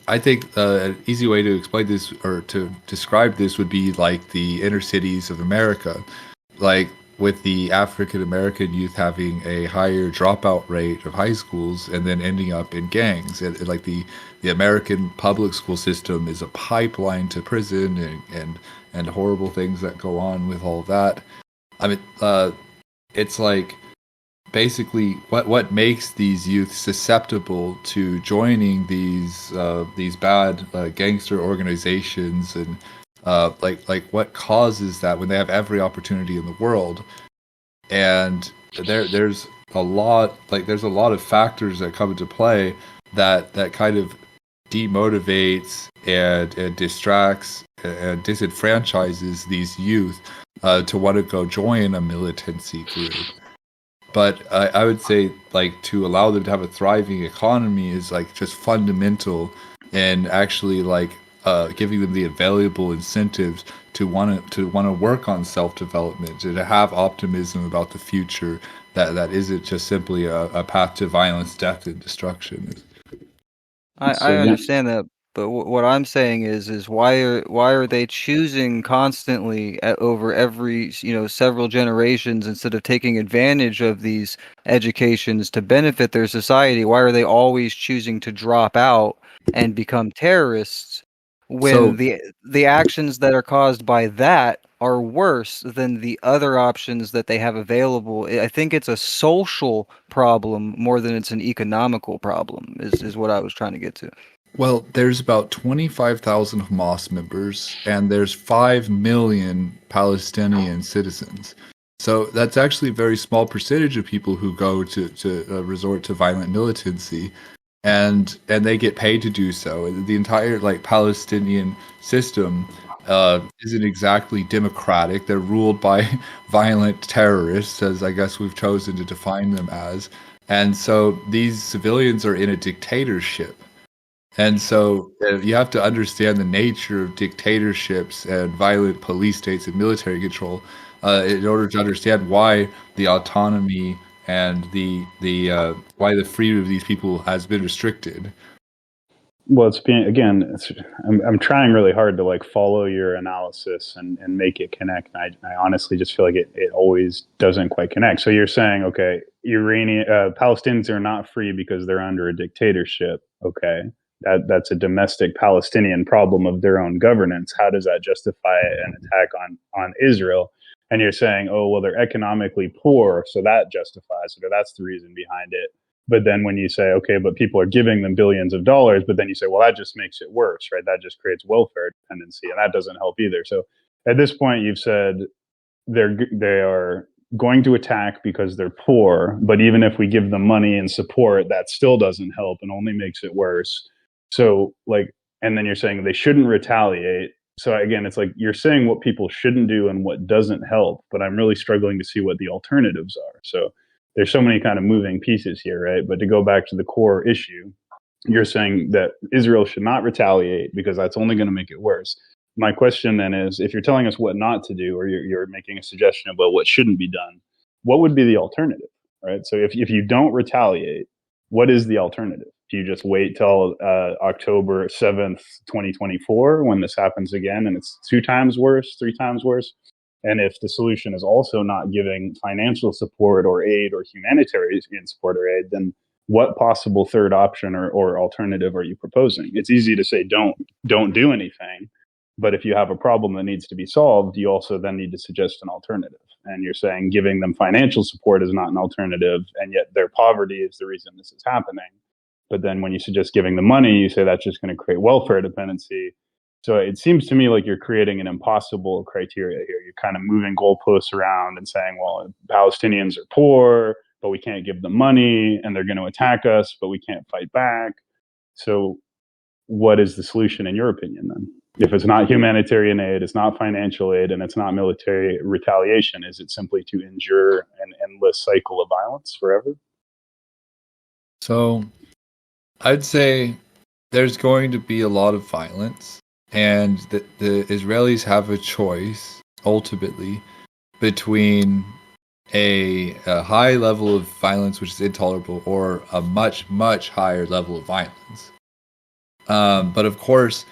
I think an easy way to explain this or to describe this would be like the inner cities of America. Like with the African American youth having a higher dropout rate of high schools and then ending up in gangs. Like the American public school system is a pipeline to prison and horrible things that go on with all that. I mean, it's like basically what makes these youth susceptible to joining these bad gangster organizations and like what causes that when they have every opportunity in the world. And there's a lot of factors that come into play that kind of demotivates and distracts and disenfranchises these youth to want to go join a militancy group. But I would say, like, to allow them to have a thriving economy is like just fundamental, and actually like giving them the available incentives to want to work on self-development, to have optimism about the future that isn't just simply a path to violence, death, and destruction. I understand that, but what I'm saying is why are they choosing constantly over every several generations, instead of taking advantage of these educations to benefit their society? Why are they always choosing to drop out and become terrorists when the actions that are caused by that are worse than the other options that they have available? I think it's a social problem more than it's an economical problem, is what I was trying to get to. Well, there's about 25,000 Hamas members, and there's 5 million Palestinian citizens. So that's actually a very small percentage of people who go to resort to violent militancy, and they get paid to do so. The entire Palestinian system isn't exactly democratic. They're ruled by violent terrorists, as I guess we've chosen to define them as. And so these civilians are in a dictatorship. And so you have to understand the nature of dictatorships and violent police states and military control in order to understand why the autonomy and the why the freedom of these people has been restricted. Well, I'm trying really hard to follow your analysis and make it connect. And I honestly just feel like it always doesn't quite connect. So you're saying, okay, Palestinians are not free because they're under a dictatorship. Okay. That's a domestic Palestinian problem of their own governance. How does that justify an attack on Israel? And you're saying, oh, well, they're economically poor, so that justifies it, or that's the reason behind it. But then when you say, okay, but people are giving them billions of dollars, but then you say, well, that just makes it worse, right? That just creates welfare dependency, and that doesn't help either. So at this point, you've said they are going to attack because they're poor, but even if we give them money and support, that still doesn't help and only makes it worse. So and then you're saying they shouldn't retaliate. So again, it's you're saying what people shouldn't do and what doesn't help, but I'm really struggling to see what the alternatives are. So there's so many kind of moving pieces here, right? But to go back to the core issue, you're saying that Israel should not retaliate because that's only going to make it worse. My question then is, if you're telling us what not to do, or you're making a suggestion about what shouldn't be done, what would be the alternative, right? So if you don't retaliate, what is the alternative? Do you just wait till October 7th, 2024, when this happens again and it's 2 times worse, 3 times worse? And if the solution is also not giving financial support or aid or humanitarian support or aid, then what possible third option or alternative are you proposing? It's easy to say don't do anything, but if you have a problem that needs to be solved, you also then need to suggest an alternative. And you're saying giving them financial support is not an alternative, and yet their poverty is the reason this is happening. But then when you suggest giving them money, you say that's just going to create welfare dependency. So it seems to me like you're creating an impossible criteria here. You're kind of moving goalposts around and saying, well, Palestinians are poor, but we can't give them money, and they're going to attack us, but we can't fight back. So what is the solution in your opinion then? If it's not humanitarian aid, it's not financial aid, and it's not military retaliation, is it simply to endure an endless cycle of violence forever? So I'd say there's going to be a lot of violence, and the Israelis have a choice, ultimately, between a high level of violence, which is intolerable, or a much, much higher level of violence. But of course,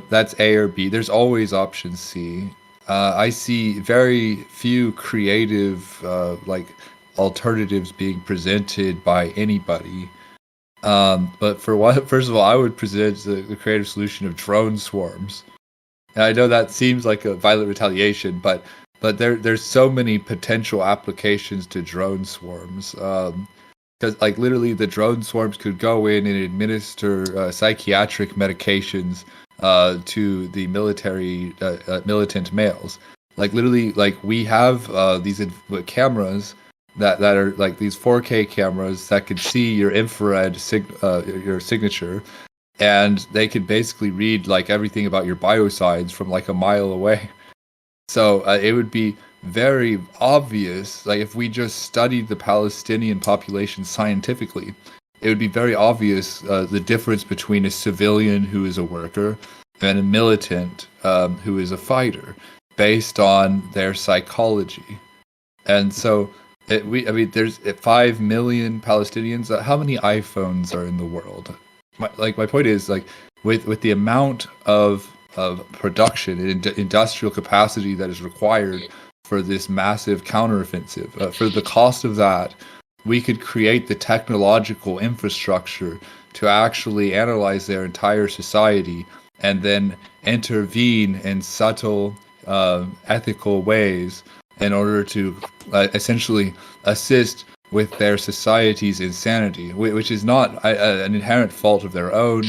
that's A or B. There's always option C. I see very few creative, alternatives being presented by anybody. But first of all, I would present the creative solution of drone swarms. And I know that seems like a violent retaliation, but there's so many potential applications to drone swarms. Because literally the drone swarms could go in and administer psychiatric medications to the military militant males. Literally, we have these cameras that are these 4K cameras that could see your infrared your signature, and they could basically read like everything about your biocides from like a mile away. So it would be very obvious, like if we just studied the Palestinian population scientifically, it would be very obvious the difference between a civilian who is a worker and a militant who is a fighter, based on their psychology. And so, there's 5 million Palestinians. How many iPhones are in the world? My point is, like, with the amount of production and industrial capacity that is required for this massive counteroffensive, for the cost of that, we could create the technological infrastructure to actually analyze their entire society and then intervene in subtle, ethical ways in order to essentially assist with their society's insanity, which is not an inherent fault of their own.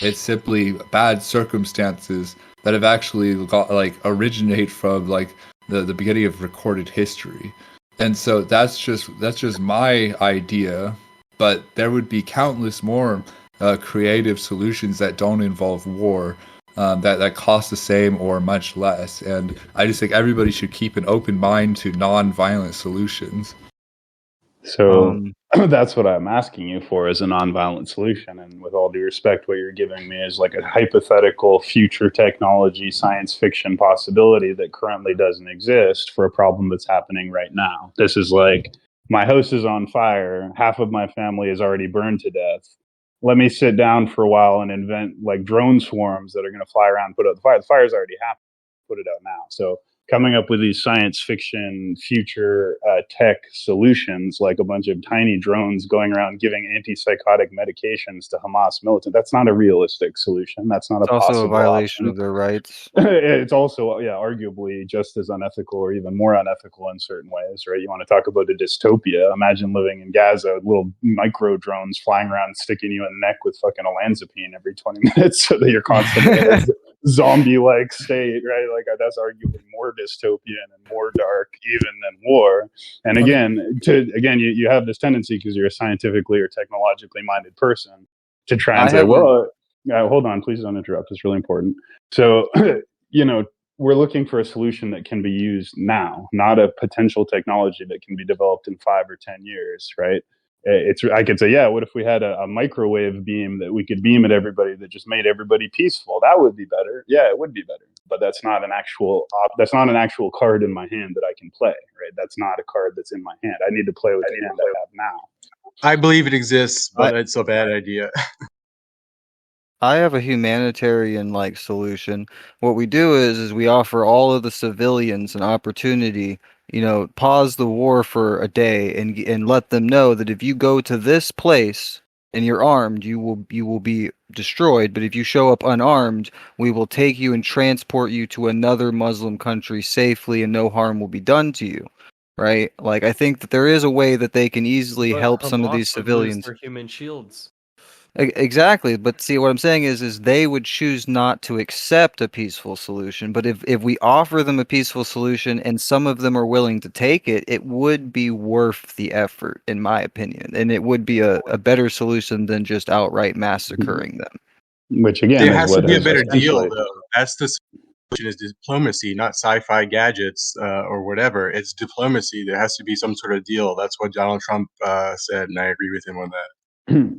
It's simply bad circumstances that have actually originate from the beginning of recorded history. And so that's just my idea, but there would be countless more creative solutions that don't involve war, that cost the same or much less. And I just think everybody should keep an open mind to non-violent solutions. So that's what I'm asking you for, is a nonviolent solution. And with all due respect, what you're giving me is like a hypothetical future technology science fiction possibility that currently doesn't exist for a problem that's happening right now. This is like, my house is on fire. Half of my family is already burned to death. Let me sit down for a while and invent like drone swarms that are going to fly around and put out the fire. The fire's already happened. Put it out now. So coming up with these science fiction future tech solutions, like a bunch of tiny drones going around giving antipsychotic medications to Hamas militants, that's not a realistic solution. That's not also a violation of their rights. It's also, arguably just as unethical or even more unethical in certain ways, right? You want to talk about a dystopia. Imagine living in Gaza with little micro drones flying around and sticking you in the neck with fucking olanzapine every 20 minutes so that you're constantly in a zombie-like state, right? Like, that's arguably more dystopian and more dark even than war. And again, you have this tendency, because you're a scientifically or technologically minded person, to try and say, hold on, please don't interrupt. It's really important. So, we're looking for a solution that can be used now, not a potential technology that can be developed in 5 or 10 years, right? I could say, what if we had a microwave beam that we could beam at everybody that just made everybody peaceful? That would be better. Yeah, it would be better. But that's not an actual card in my hand that I can play, right? That's not a card that's in my hand. I need to play with the hand I have now. I believe it exists, but it's a bad idea. I have a humanitarian solution. What we do is we offer all of the civilians an opportunity, pause the war for a day and let them know that if you go to this place and you're armed, you will be destroyed. But if you show up unarmed, we will take you and transport you to another Muslim country safely, and no harm will be done to you. Right? I think that there is a way that they can easily help some of these civilians. Their human shields. Exactly, but see, what I'm saying is they would choose not to accept a peaceful solution. But if we offer them a peaceful solution and some of them are willing to take it, it would be worth the effort, in my opinion, and it would be a better solution than just outright massacring them. Which again, there has to be a better deal, though. That's the solution: is diplomacy, not sci-fi gadgets or whatever. It's diplomacy. There has to be some sort of deal. That's what Donald Trump said, and I agree with him on that.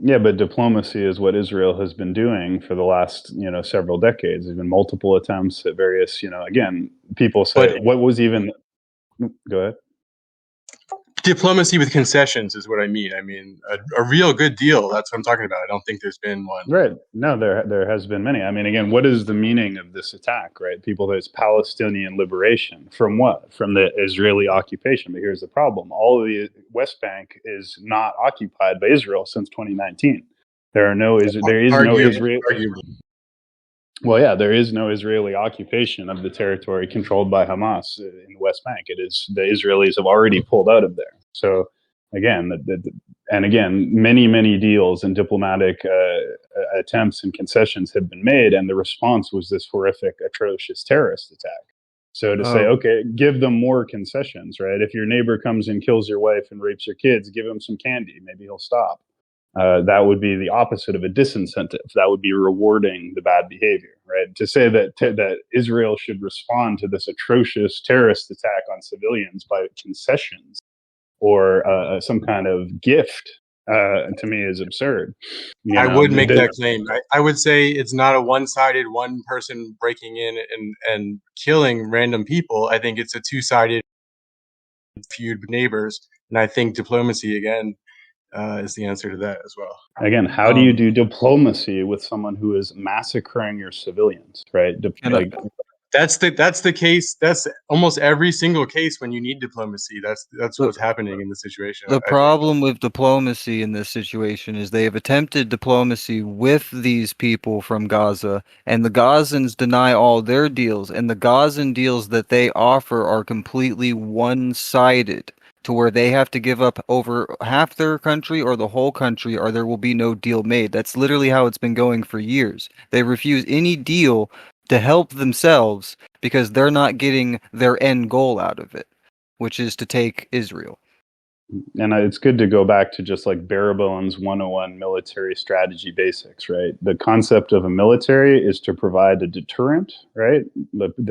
Yeah, but diplomacy is what Israel has been doing for the last, several decades. There's been multiple attempts at various, again, people say, what was even... Go ahead. Diplomacy with concessions is what I mean. I mean, a real good deal. That's what I'm talking about. I don't think there's been one. Right. No, there has been many. I mean, again, what is the meaning of this attack, right? There's Palestinian liberation. From what? From the Israeli occupation. But here's the problem. All of the West Bank is not occupied by Israel since 2019. There is no Israel. Well, yeah, there is no Israeli occupation of the territory controlled by Hamas in the West Bank. It is the Israelis have already pulled out of there. So again, many deals and diplomatic attempts and concessions have been made, and the response was this horrific, atrocious terrorist attack. So to say, okay, give them more concessions, right? If your neighbor comes and kills your wife and rapes your kids, give him some candy. Maybe he'll stop. that would be the opposite of a disincentive. That would be rewarding the bad behavior, right? To say that Israel should respond to this atrocious terrorist attack on civilians by concessions or some kind of gift, to me, is absurd. I would make that claim. I would say it's not a one-sided, one person breaking in and killing random people. I think it's a two-sided feud with neighbors, and I think diplomacy again is the answer to that as well. Again, how do you do diplomacy with someone who is massacring your civilians, right? That's the case. That's almost every single case when you need diplomacy. That's what's happening in the situation. The problem with diplomacy in this situation is they have attempted diplomacy with these people from Gaza, and the Gazans deny all their deals, and the Gazan deals that they offer are completely one-sided, to where they have to give up over half their country or the whole country, or there will be no deal made. That's literally how it's been going for years. They refuse any deal to help themselves because they're not getting their end goal out of it, which is to take Israel. And it's good to go back to just like bare bones 101 military strategy basics, right? The concept of a military is to provide a deterrent, right?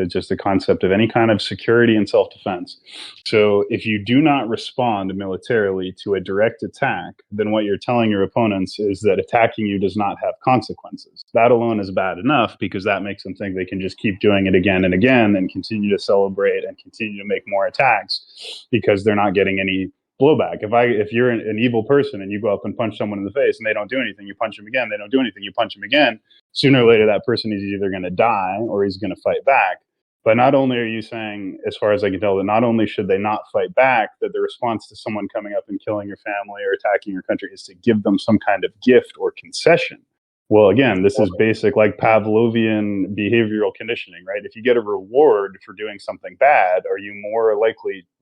Just the concept of any kind of security and self-defense. So if you do not respond militarily to a direct attack, then what you're telling your opponents is that attacking you does not have consequences. That alone is bad enough because that makes them think they can just keep doing it again and again and continue to celebrate and continue to make more attacks because they're not getting any blowback. If you're an evil person and you go up and punch someone in the face and they don't do anything, you punch them again, they don't do anything, you punch them again, sooner or later that person is either going to die or he's going to fight back. But not only are you saying, as far as I can tell, that not only should they not fight back, that the response to someone coming up and killing your family or attacking your country is to give them some kind of gift or concession. Well, again, this is basic like Pavlovian behavioral conditioning, right? If you get a reward for doing something bad, are you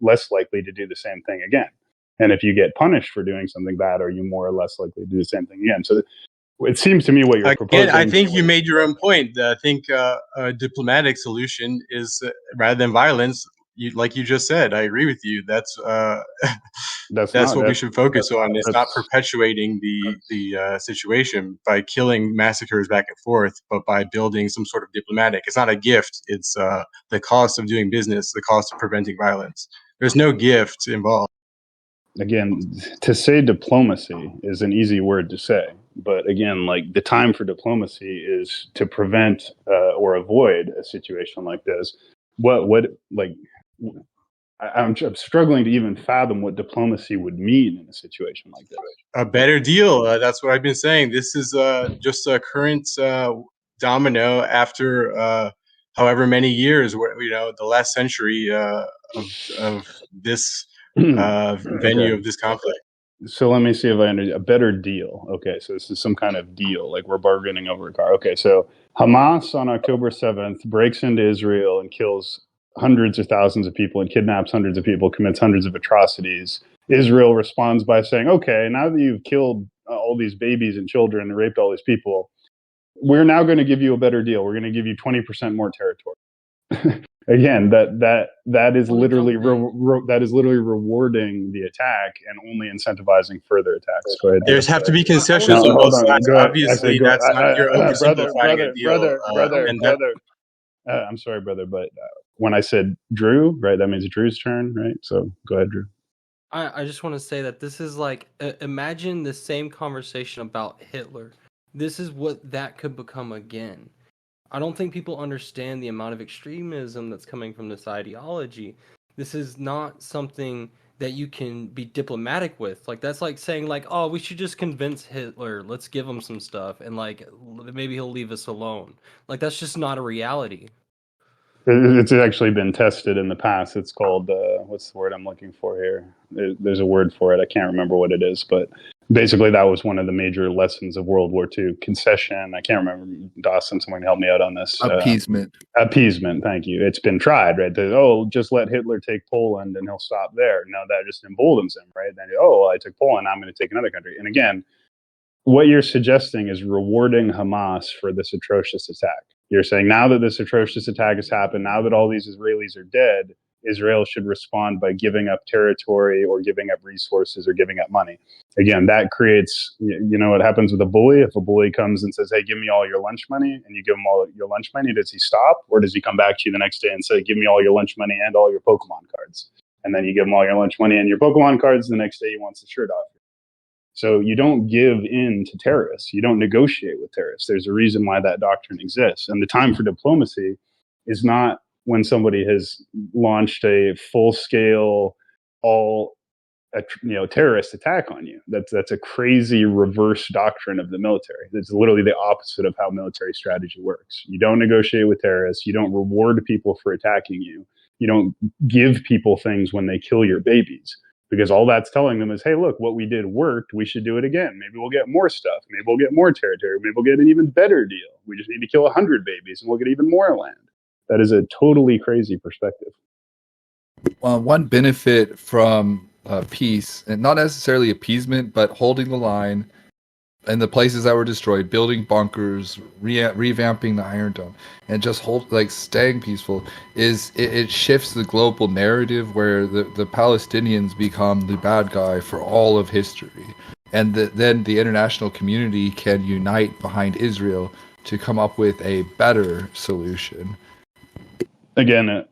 less likely to do the same thing again? And if you get punished for doing something bad, are you more or less likely to do the same thing again? So it seems to me what you're proposing. I think you made your own point. I think a diplomatic solution is rather than violence, like you just said. I agree with you. That's what we should focus on. It's not perpetuating the situation by killing massacres back and forth, but by building some sort of diplomatic. It's not a gift. It's the cost of doing business, the cost of preventing violence. There's no gift involved. Again, to say diplomacy is an easy word to say, but again, like the time for diplomacy is to prevent or avoid a situation like this. I'm struggling to even fathom what diplomacy would mean in a situation like this. A better deal. That's what I've been saying. This is just a current domino after however many years, the last century of this venue of this conflict. So let me see if I understand. A better deal. Okay, so this is some kind of deal, like we're bargaining over a car. Okay, so Hamas on October 7th breaks into Israel and kills hundreds of thousands of people and kidnaps hundreds of people, commits hundreds of atrocities. Israel responds by saying, okay, now that you've killed all these babies and children and raped all these people, we're now going to give you a better deal. We're going to give you 20% more territory. Again, that is literally rewarding the attack and only incentivizing further attacks. Go ahead. There's have to be concessions on both sides. Obviously, that's not your oversimplifying a deal. Brother. I'm sorry, brother, but when I said Drew, right, that means Drew's turn, right? So go ahead, Drew. I just want to say that this is like, imagine the same conversation about Hitler. This is what that could become again. I don't think people understand the amount of extremism that's coming from this ideology. This is not something that you can be diplomatic with. Like, that's like saying, like, oh, we should just convince Hitler. Let's give him some stuff, and, like, maybe he'll leave us alone. Like, that's just not a reality. It's actually been tested in the past. It's called, what's the word I'm looking for here? There's a word for it. I can't remember what it is, but basically that was one of the major lessons of World War II. Concession. I can't remember. Dawson, someone can help me out on this. Appeasement. Appeasement. Thank you. It's been tried, right? Just let Hitler take Poland and he'll stop there. No, that just emboldens him, right? Then, I took Poland. I'm going to take another country. And again, what you're suggesting is rewarding Hamas for this atrocious attack. You're saying now that this atrocious attack has happened, now that all these Israelis are dead, Israel should respond by giving up territory or giving up resources or giving up money. Again, that creates, what happens with a bully. If a bully comes and says, hey, give me all your lunch money, and you give him all your lunch money, does he stop? Or does he come back to you the next day and say, give me all your lunch money and all your Pokemon cards? And then you give him all your lunch money and your Pokemon cards. The next day he wants the shirt off. So you don't give in to terrorists. You don't negotiate with terrorists. There's a reason why that doctrine exists. And the time for diplomacy is not when somebody has launched a full-scale, terrorist attack on you. That's a crazy reverse doctrine of the military. It's literally the opposite of how military strategy works. You don't negotiate with terrorists. You don't reward people for attacking you. You don't give people things when they kill your babies. Because all that's telling them is, hey, look, what we did worked. We should do it again. Maybe we'll get more stuff. Maybe we'll get more territory. Maybe we'll get an even better deal. We just need to kill 100 babies and we'll get even more land. That is a totally crazy perspective. One benefit from peace, and not necessarily appeasement, but holding the line in the places that were destroyed, building bunkers, revamping the Iron Dome, and just staying peaceful, is it shifts the global narrative where the Palestinians become the bad guy for all of history. And then the international community can unite behind Israel to come up with a better solution. Again,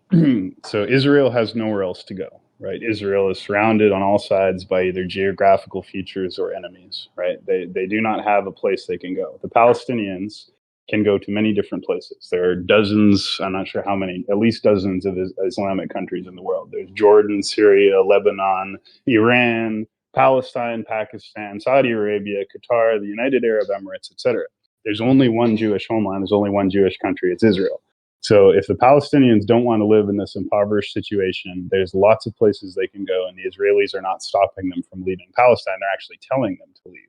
so Israel has nowhere else to go. Right, Israel is surrounded on all sides by either geographical features or enemies. Right, they do not have a place they can go. The Palestinians can go to many different places. There are dozens, I'm not sure how many, at least dozens of Islamic countries in the world. There's Jordan, Syria, Lebanon, Iran, Palestine, Pakistan, Saudi Arabia, Qatar, the United Arab Emirates, etc. There's only one Jewish homeland. There's only one Jewish country. It's Israel. So if the Palestinians don't want to live in this impoverished situation, there's lots of places they can go, and the Israelis are not stopping them from leaving Palestine. They're actually telling them to leave.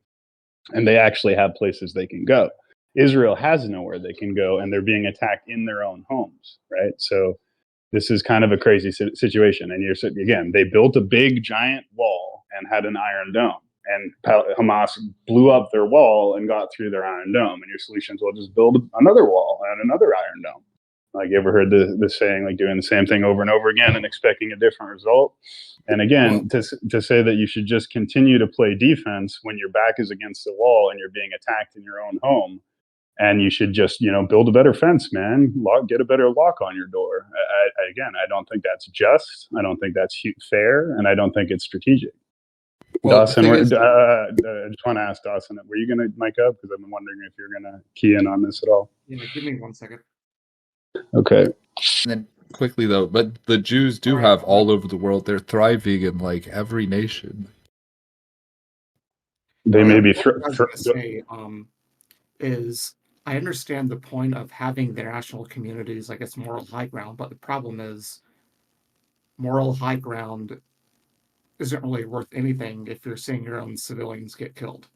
And they actually have places they can go. Israel has nowhere they can go, and they're being attacked in their own homes, right? So this is kind of a crazy situation. And again, they built a big, giant wall and had an Iron Dome. And Hamas blew up their wall and got through their Iron Dome. And your solution is, well, just build another wall and another Iron Dome. Like, you ever heard the saying, like, doing the same thing over and over again and expecting a different result? And again, to say that you should just continue to play defense when your back is against the wall and you're being attacked in your own home, and you should just, build a better fence, man, get a better lock on your door. I don't think that's just. I don't think that's fair, and I don't think it's strategic. Well, Dawson, I just want to ask Dawson, were you going to mic up? Because I've been wondering if you're going to key in on this at all. Yeah, give me 1 second. Okay. And then quickly though, but the Jews do have all over the world. They're thriving in like every nation. They may be. What I was going to say is, I understand the point of having the national communities, like it's moral high ground, but the problem is moral high ground isn't really worth anything if you're seeing your own civilians get killed.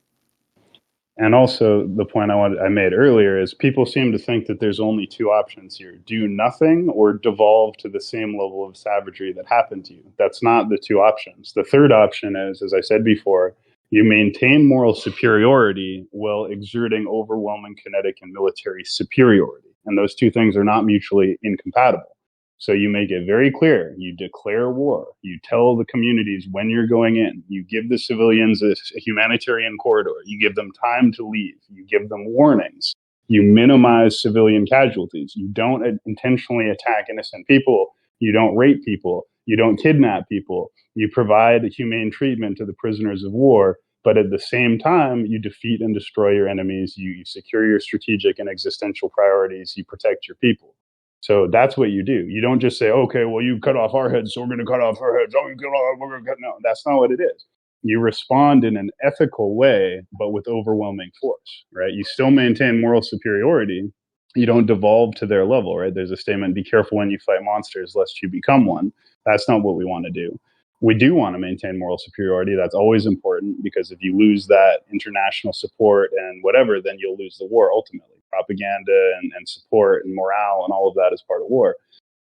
And also, the point I made earlier is people seem to think that there's only two options here: do nothing or devolve to the same level of savagery that happened to you. That's not the two options. The third option is, as I said before, you maintain moral superiority while exerting overwhelming kinetic and military superiority. And those two things are not mutually incompatible. So you make it very clear. You declare war. You tell the communities when you're going in. You give the civilians a humanitarian corridor. You give them time to leave. You give them warnings. You minimize civilian casualties. You don't intentionally attack innocent people. You don't rape people. You don't kidnap people. You provide humane treatment to the prisoners of war. But at the same time, you defeat and destroy your enemies. You secure your strategic and existential priorities. You protect your people. So that's what you do. You don't just say, okay, well, you cut off our heads, so we're going to cut off our heads. Oh, you cut off, we're going to cut. No, that's not what it is. You respond in an ethical way, but with overwhelming force, right? You still maintain moral superiority. You don't devolve to their level, right? There's a statement, be careful when you fight monsters, lest you become one. That's not what we want to do. We do want to maintain moral superiority. That's always important, because if you lose that international support and whatever, then you'll lose the war ultimately. Propaganda and support and morale and all of that is part of war.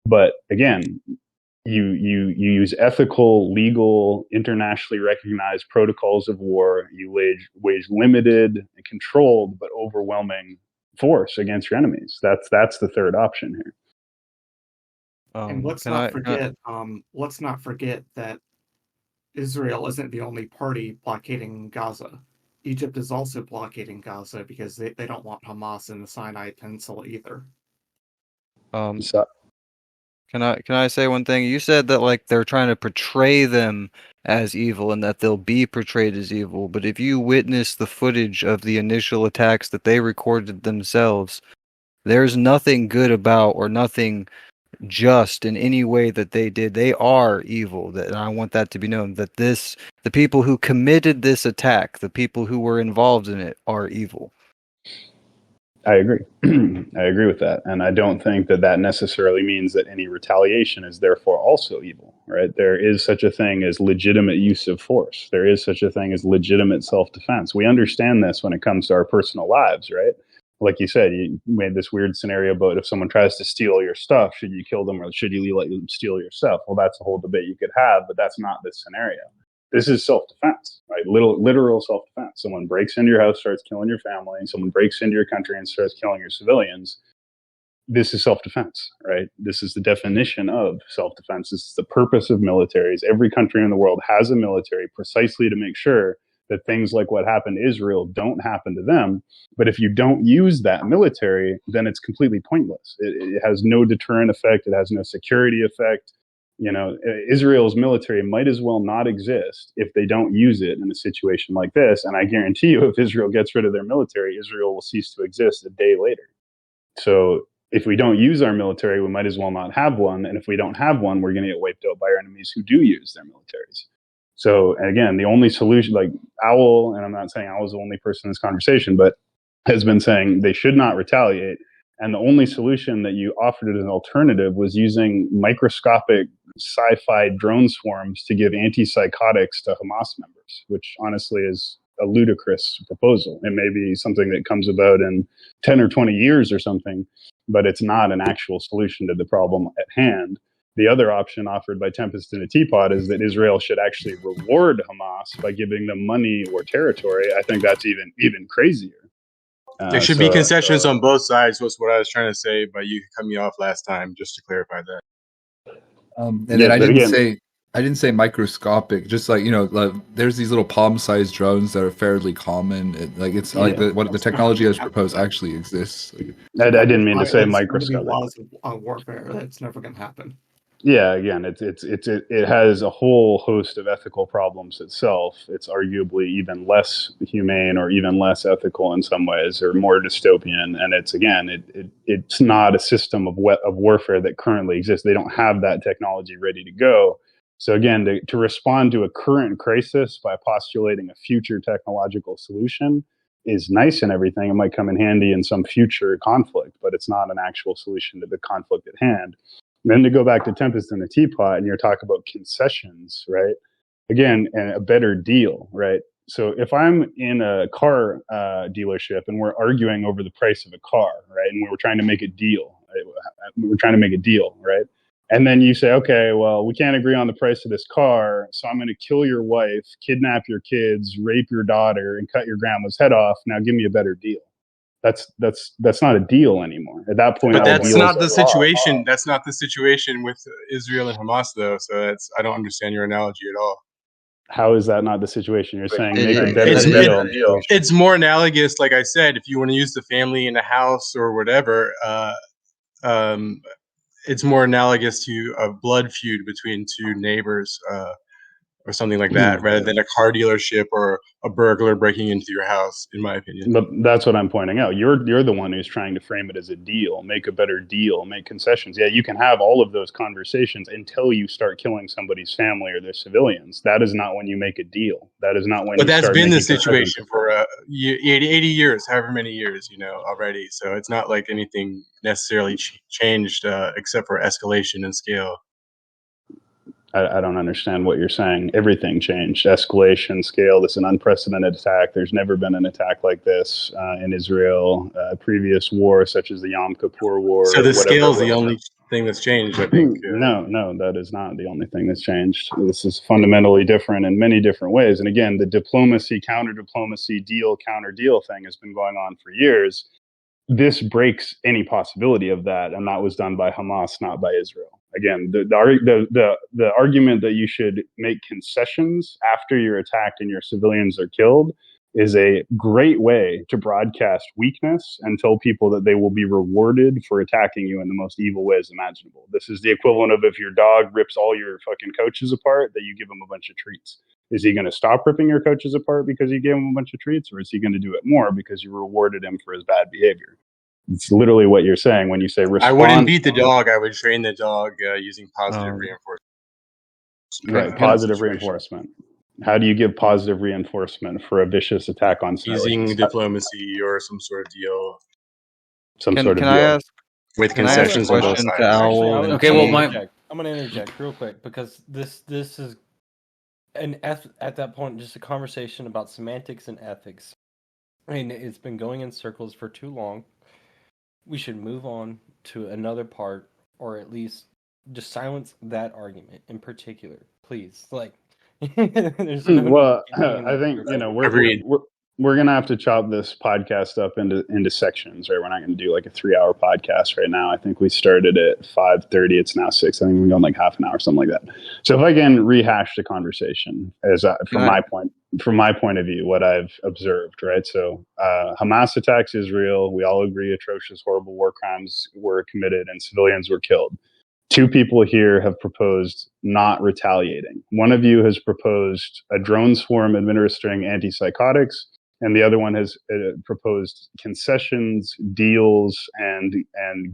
But again, you use ethical, legal, internationally recognized protocols of war. You wage limited and controlled but overwhelming force against your enemies. That's the third option here. And let's not forget that Israel isn't the only party blockading Gaza. Egypt is also blockading Gaza because they don't want Hamas in the Sinai Peninsula either. So, Can I say one thing? You said that like they're trying to portray them as evil and that they'll be portrayed as evil, but if you witness the footage of the initial attacks that they recorded themselves, there's nothing good about or nothing just in any way that they did. They are evil. That, and I want that to be known, that the people who committed this attack, the people who were involved in it, are evil. I agree. I agree with that. And I don't think that that necessarily means that any retaliation is therefore also evil, right? There is such a thing as legitimate use of force. There is such a thing as legitimate self-defense. We understand this when it comes to our personal lives, right? Like you said, you made this weird scenario about if someone tries to steal your stuff, should you kill them or should you let them steal your stuff? Well, that's a whole debate you could have, but that's not this scenario. This is self-defense, right? Literal self-defense. Someone breaks into your house, starts killing your family. Someone breaks into your country and starts killing your civilians. This is self-defense, right? This is the definition of self-defense. This is the purpose of militaries. Every country in the world has a military precisely to make sure that things like what happened to Israel don't happen to them. But if you don't use that military, then it's completely pointless. It has no deterrent effect. It has no security effect. You know, Israel's military might as well not exist if they don't use it in a situation like this. And I guarantee you, if Israel gets rid of their military, Israel will cease to exist a day later. So if we don't use our military, we might as well not have one. And if we don't have one, we're going to get wiped out by our enemies who do use their militaries. So again, the only solution, like Owl, and I'm not saying Owl's the only person in this conversation, but has been saying they should not retaliate. And the only solution that you offered as an alternative was using microscopic sci-fi drone swarms to give antipsychotics to Hamas members, which honestly is a ludicrous proposal. It may be something that comes about in 10 or 20 years or something, but it's not an actual solution to the problem at hand. The other option offered by Tempest in a Teapot is that Israel should actually reward Hamas by giving them money or territory. I think that's even crazier. There should be concessions on both sides, was what I was trying to say, but you cut me off last time, just to clarify that. And then I didn't say microscopic. Just like, you know, like, there's these little palm-sized drones that are fairly common. The technology as proposed actually exists. I didn't mean to say microscopic. Laws of warfare. That's never going to happen. Yeah, again, it has a whole host of ethical problems itself. It's arguably even less humane or even less ethical in some ways, or more dystopian. And it's not a system of warfare that currently exists. They don't have that technology ready to go. So again, to respond to a current crisis by postulating a future technological solution is nice and everything. It might come in handy in some future conflict, but it's not an actual solution to the conflict at hand. And then to go back to Tempest in the Teapot, and you're talking about concessions, right? Again, and a better deal, right? So if I'm in a car dealership and we're arguing over the price of a car, right? And we're trying to make a deal, right? And then you say, okay, well, we can't agree on the price of this car, so I'm going to kill your wife, kidnap your kids, rape your daughter, and cut your grandma's head off. Now give me a better deal. That's not a deal anymore at that point. But that's not the situation. That's not the situation with Israel and Hamas, though. So I don't understand your analogy at all. How is that not the situation? You're saying make a better deal. It's more analogous, like I said, if you want to use the family in a house or whatever. It's more analogous to a blood feud between two neighbors. Or something like that, rather than a car dealership or a burglar breaking into your house, in my opinion. But that's what I'm pointing out. You're the one who's trying to frame it as a deal, make a better deal, make concessions. Yeah, you can have all of those conversations until you start killing somebody's family or their civilians. That is not when you make a deal. That is not when. But that's been the situation for 80 years, however many years, already. So it's not like anything necessarily changed, except for escalation and scale. I don't understand what you're saying. Everything changed. Escalation, scale. This is an unprecedented attack. There's never been an attack like this in Israel. Previous wars, such as the Yom Kippur War. So the scale is the only thing that's changed, I think. No, that is not the only thing that's changed. This is fundamentally different in many different ways. And again, the diplomacy, counter-diplomacy, deal, counter-deal thing has been going on for years. This breaks any possibility of that, and that was done by Hamas, not by Israel. Again, the argument that you should make concessions after you're attacked and your civilians are killed is a great way to broadcast weakness and tell people that they will be rewarded for attacking you in the most evil ways imaginable. This is the equivalent of if your dog rips all your fucking coaches apart, that you give him a bunch of treats. Is he going to stop ripping your coaches apart because you gave him a bunch of treats, or is he going to do it more because you rewarded him for his bad behavior? It's literally what you're saying when you say respond. I wouldn't beat the dog. I would train the dog using positive reinforcement. Right, positive reinforcement. How do you give positive reinforcement for a vicious attack on civilians? Using diplomacy or some sort of deal. Can I ask with concessions on both sides? I'm going to interject real quick because this is at that point just a conversation about semantics and ethics. I mean, it's been going in circles for too long. We should move on to another part, or at least just silence that argument in particular, please. Like, there's no well, I think we're gonna have to chop this podcast up into sections, right? We're not gonna do like a 3-hour podcast right now. I think we started at 5:30. It's now 6. I think we're going like half an hour, something like that. So if I can rehash the conversation as from my point of view, what I've observed, right? So Hamas attacks Israel. We all agree atrocious, horrible war crimes were committed and civilians were killed. 2 people here have proposed not retaliating. One of you has proposed a drone swarm administering antipsychotics, and the other one has proposed concessions, deals, and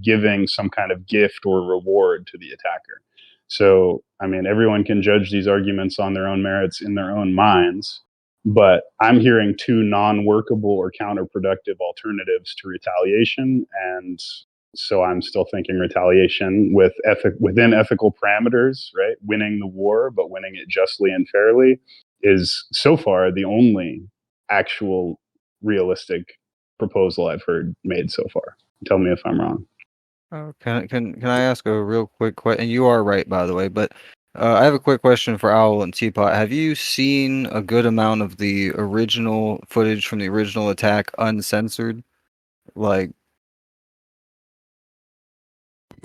giving some kind of gift or reward to the attacker. So, I mean, everyone can judge these arguments on their own merits in their own minds, but I'm hearing 2 non-workable or counterproductive alternatives to retaliation, and so I'm still thinking retaliation within ethical parameters, right? Winning the war, but winning it justly and fairly is so far the only actual realistic proposal I've heard made so far. Tell me if I'm wrong. Can I ask a real quick question? And you are right, by the way, but I have a quick question for Owl and Teapot. Have you seen a good amount of the original footage from the original attack uncensored? Like,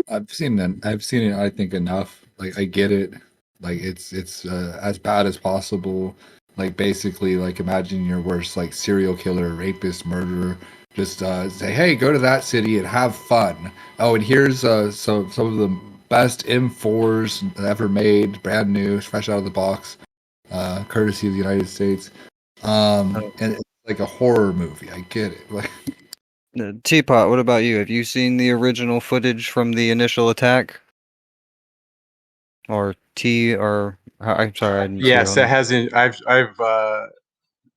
I've seen it. I think enough. Like, I get it. Like, it's as bad as possible. Like, basically, like, imagine your worst, like, serial killer, rapist, murderer. Just say, hey, go to that city and have fun. Oh, and here's some of the best M4s ever made, brand new, fresh out of the box, courtesy of the United States. And it's like a horror movie. I get it. Like, Teapot, what about you? Have you seen the original footage from the initial attack? Or I'm sorry. Yes, it hasn't. I've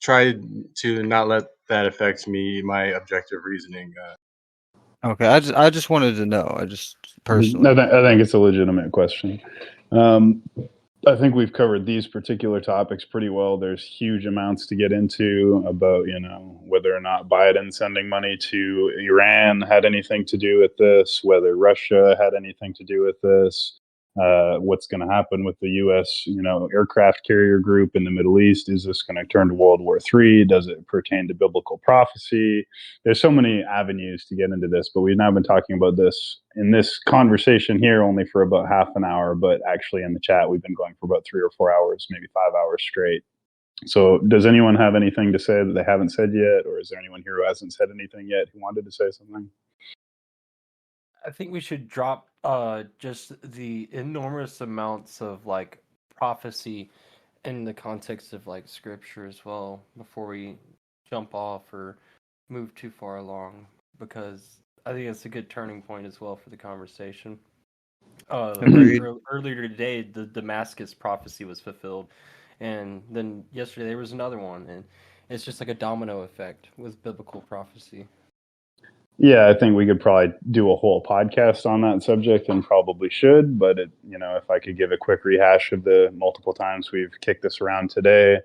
tried to not let that affect my objective reasoning. Okay, I just wanted to know. I just personally. I think it's a legitimate question. I think we've covered these particular topics pretty well. There's huge amounts to get into about, whether or not Biden sending money to Iran had anything to do with this, whether Russia had anything to do with this, what's going to happen with the U.S., aircraft carrier group in the Middle East. Is this going to turn to World War III? Does it pertain to biblical prophecy? There's so many avenues to get into this, but we've now been talking about this in this conversation here only for about half an hour, but actually in the chat, we've been going for about 3 or 4 hours, maybe 5 hours straight. So does anyone have anything to say that they haven't said yet? Or is there anyone here who hasn't said anything yet who wanted to say something? I think we should drop just the enormous amounts of like prophecy in the context of like scripture as well before we jump off or move too far along, because I think it's a good turning point as well for the conversation. Earlier today, the Damascus prophecy was fulfilled, and then yesterday there was another one, and it's just like a domino effect with biblical prophecy. Yeah, I think we could probably do a whole podcast on that subject, and probably should. But if I could give a quick rehash of the multiple times we've kicked this around today,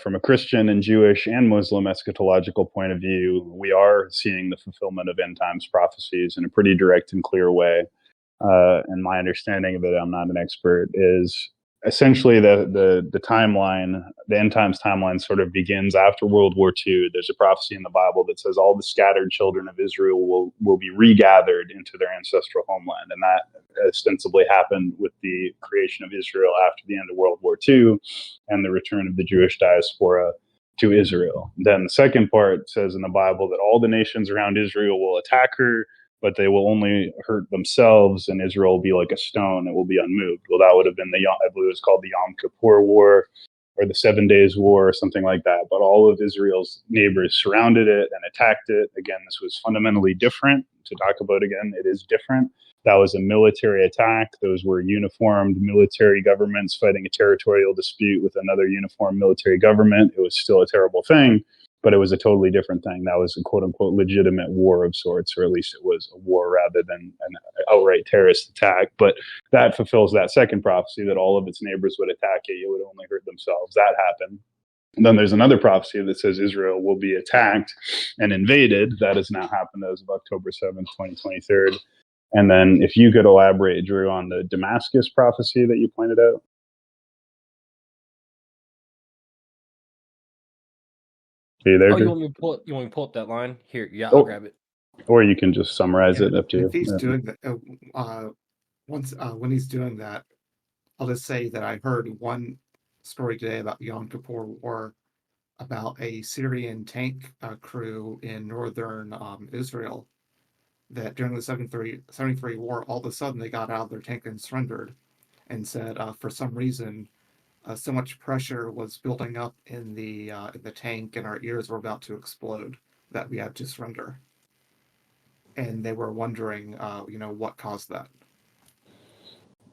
from a Christian and Jewish and Muslim eschatological point of view, we are seeing the fulfillment of end times prophecies in a pretty direct and clear way. And my understanding of it, I'm not an expert, is essentially the timeline, the end times timeline, sort of begins after World War II. There's a prophecy in the Bible that says all the scattered children of Israel will be regathered into their ancestral homeland, and that ostensibly happened with the creation of Israel after the end of World War II and the return of the Jewish diaspora to Israel. Then the second part says in the Bible that all the nations around Israel will attack her, but they will only hurt themselves, and Israel will be like a stone; it will be unmoved. Well, that would have been I believe it was called the Yom Kippur War, or the 7 Days War, or something like that. But all of Israel's neighbors surrounded it and attacked it. Again, this was fundamentally different. To talk about again, it is different. That was a military attack. Those were uniformed military governments fighting a territorial dispute with another uniformed military government. It was still a terrible thing, but it was a totally different thing. That was a quote-unquote legitimate war of sorts, or at least it was a war rather than an outright terrorist attack. But that fulfills that second prophecy, that all of its neighbors would attack it. It would only hurt themselves. That happened. And then there's another prophecy that says Israel will be attacked and invaded. That has now happened as of October 7th, 2023. And then if you could elaborate, Drew, on the Damascus prophecy that you pointed out. Are you there, Oh, Drew? you want me to pull up that line? Here, yeah, I'll grab it. Or you can just summarize it up to you. If he's doing that, when he's doing that, I'll just say that I heard one story today about the Yom Kippur War, about a Syrian tank crew in northern Israel, that during the 73 war, all of a sudden they got out of their tank and surrendered, and said for some reason so much pressure was building up in the tank, and our ears were about to explode, that we had to surrender. And they were wondering, what caused that.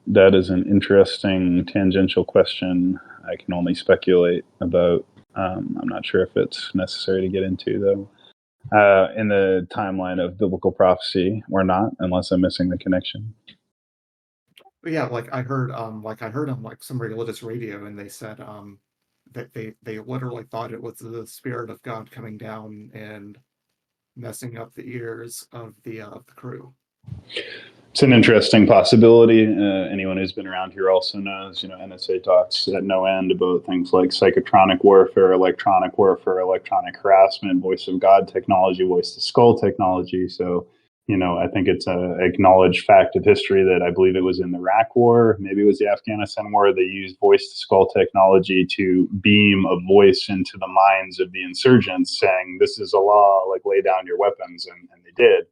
That is an interesting tangential question. I can only speculate about. I'm not sure if it's necessary to get into, though. In the timeline of biblical prophecy or not, unless I'm missing the connection. But yeah, I heard on some religious radio, and they said that they literally thought it was the Spirit of God coming down and messing up the ears of the crew. It's an interesting possibility. Anyone who's been around here also knows, NSA talks at no end about things like psychotronic warfare, electronic harassment, voice of God technology, voice to skull technology. So, I think it's an acknowledged fact of history that I believe it was in the Iraq War, maybe it was the Afghanistan War, they used voice to skull technology to beam a voice into the minds of the insurgents saying, this is Allah, lay down your weapons, and they did.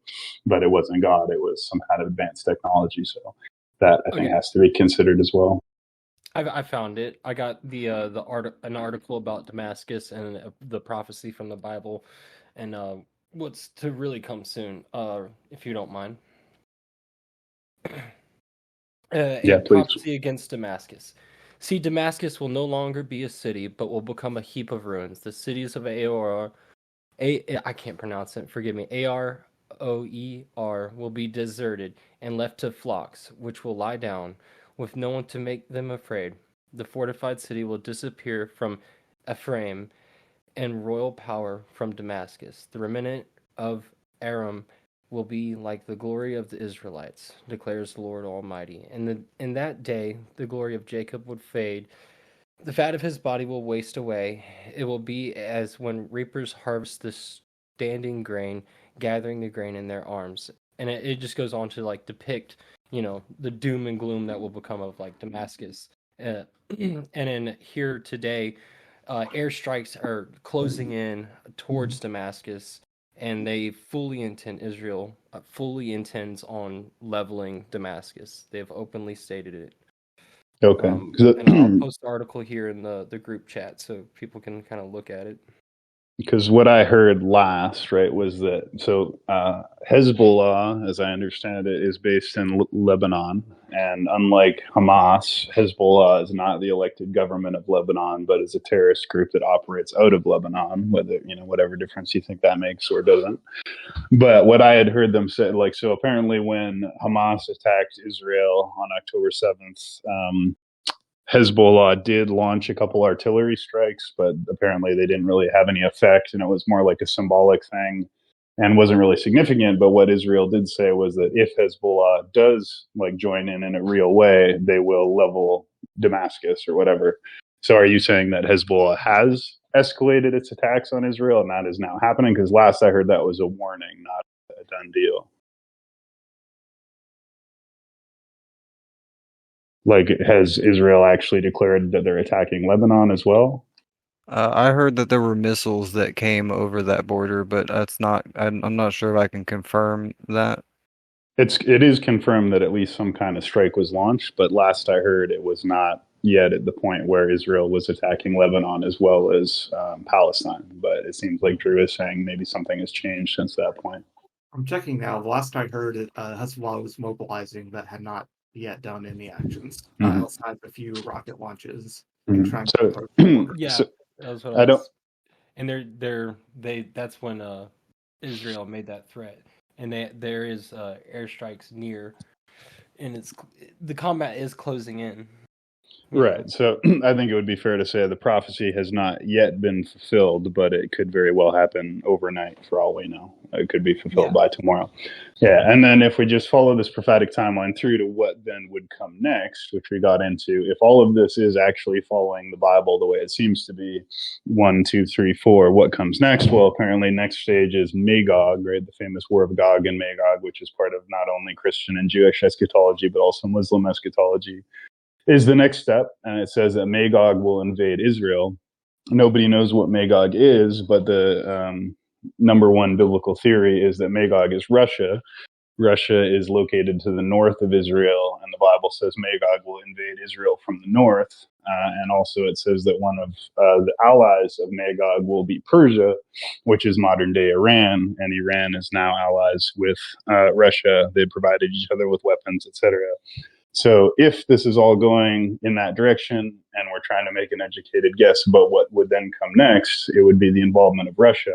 But it wasn't God, it was some kind of advanced technology. So that I think has to be considered as well. I found it. I got an article about Damascus and the prophecy from the Bible, and what's to really come soon, if you don't mind. Please. Prophecy against Damascus. See, Damascus will no longer be a city, but will become a heap of ruins. The cities of I can't pronounce it, forgive me, Aroer will be deserted and left to flocks, which will lie down, with no one to make them afraid. The fortified city will disappear from Ephraim, and royal power from Damascus. The remnant of Aram will be like the glory of the Israelites, declares the Lord Almighty. And in that day, the glory of Jacob would fade. The fat of his body will waste away. It will be as when reapers harvest the standing grain, gathering the grain in their arms. And it just goes on to depict, the doom and gloom that will become of Damascus. And in here today, airstrikes are closing in towards Damascus, and Israel fully intends on leveling Damascus. They have openly stated it. Okay. And I'll post the article here in the group chat so people can kind of look at it. Because what I heard last, right, was that Hezbollah, as I understand it, is based in Lebanon, and unlike Hamas, Hezbollah is not the elected government of Lebanon, but is a terrorist group that operates out of Lebanon. Whatever difference you think that makes or doesn't. But what I had heard them say, so apparently when Hamas attacked Israel on October 7th. Hezbollah did launch a couple artillery strikes, but apparently they didn't really have any effect, and it was more like a symbolic thing and wasn't really significant. But what Israel did say was that if Hezbollah does join in a real way, they will level Damascus or whatever. So are you saying that Hezbollah has escalated its attacks on Israel and that is now happening? Because last I heard that was a warning, not a done deal. Like, has Israel actually declared that they're attacking Lebanon as well? I heard that there were missiles that came over that border, but that's not. I'm not sure if I can confirm that. It is confirmed that at least some kind of strike was launched, but last I heard, it was not yet at the point where Israel was attacking Lebanon as well as Palestine. But it seems like Drew is saying maybe something has changed since that point. I'm checking now. The last I heard, Hezbollah was mobilizing but had not yet done any actions outside of a few rocket launches and trying to approach the border. Yeah, So, that was what I don't. And that's when Israel made that threat, and there is airstrikes near, and the combat is closing in. Right. So I think it would be fair to say the prophecy has not yet been fulfilled, but it could very well happen overnight for all we know. It could be fulfilled by tomorrow. Yeah. And then if we just follow this prophetic timeline through to what then would come next, which we got into, if all of this is actually following the Bible the way it seems to be, 1, 2, 3, 4, what comes next? Well, apparently next stage is Magog, right? The famous War of Gog and Magog, which is part of not only Christian and Jewish eschatology, but also Muslim eschatology, is the next step. And it says that Magog will invade Israel. Nobody knows what Magog is, but the number one biblical theory is that Magog is Russia. Russia is located to the north of Israel, and the Bible says Magog will invade Israel from the north. And also it says that one of the allies of Magog will be Persia, which is modern day Iran, and Iran is now allies with Russia. They provided each other with weapons, etc. So if this is all going in that direction and we're trying to make an educated guess about what would then come next, it would be the involvement of Russia.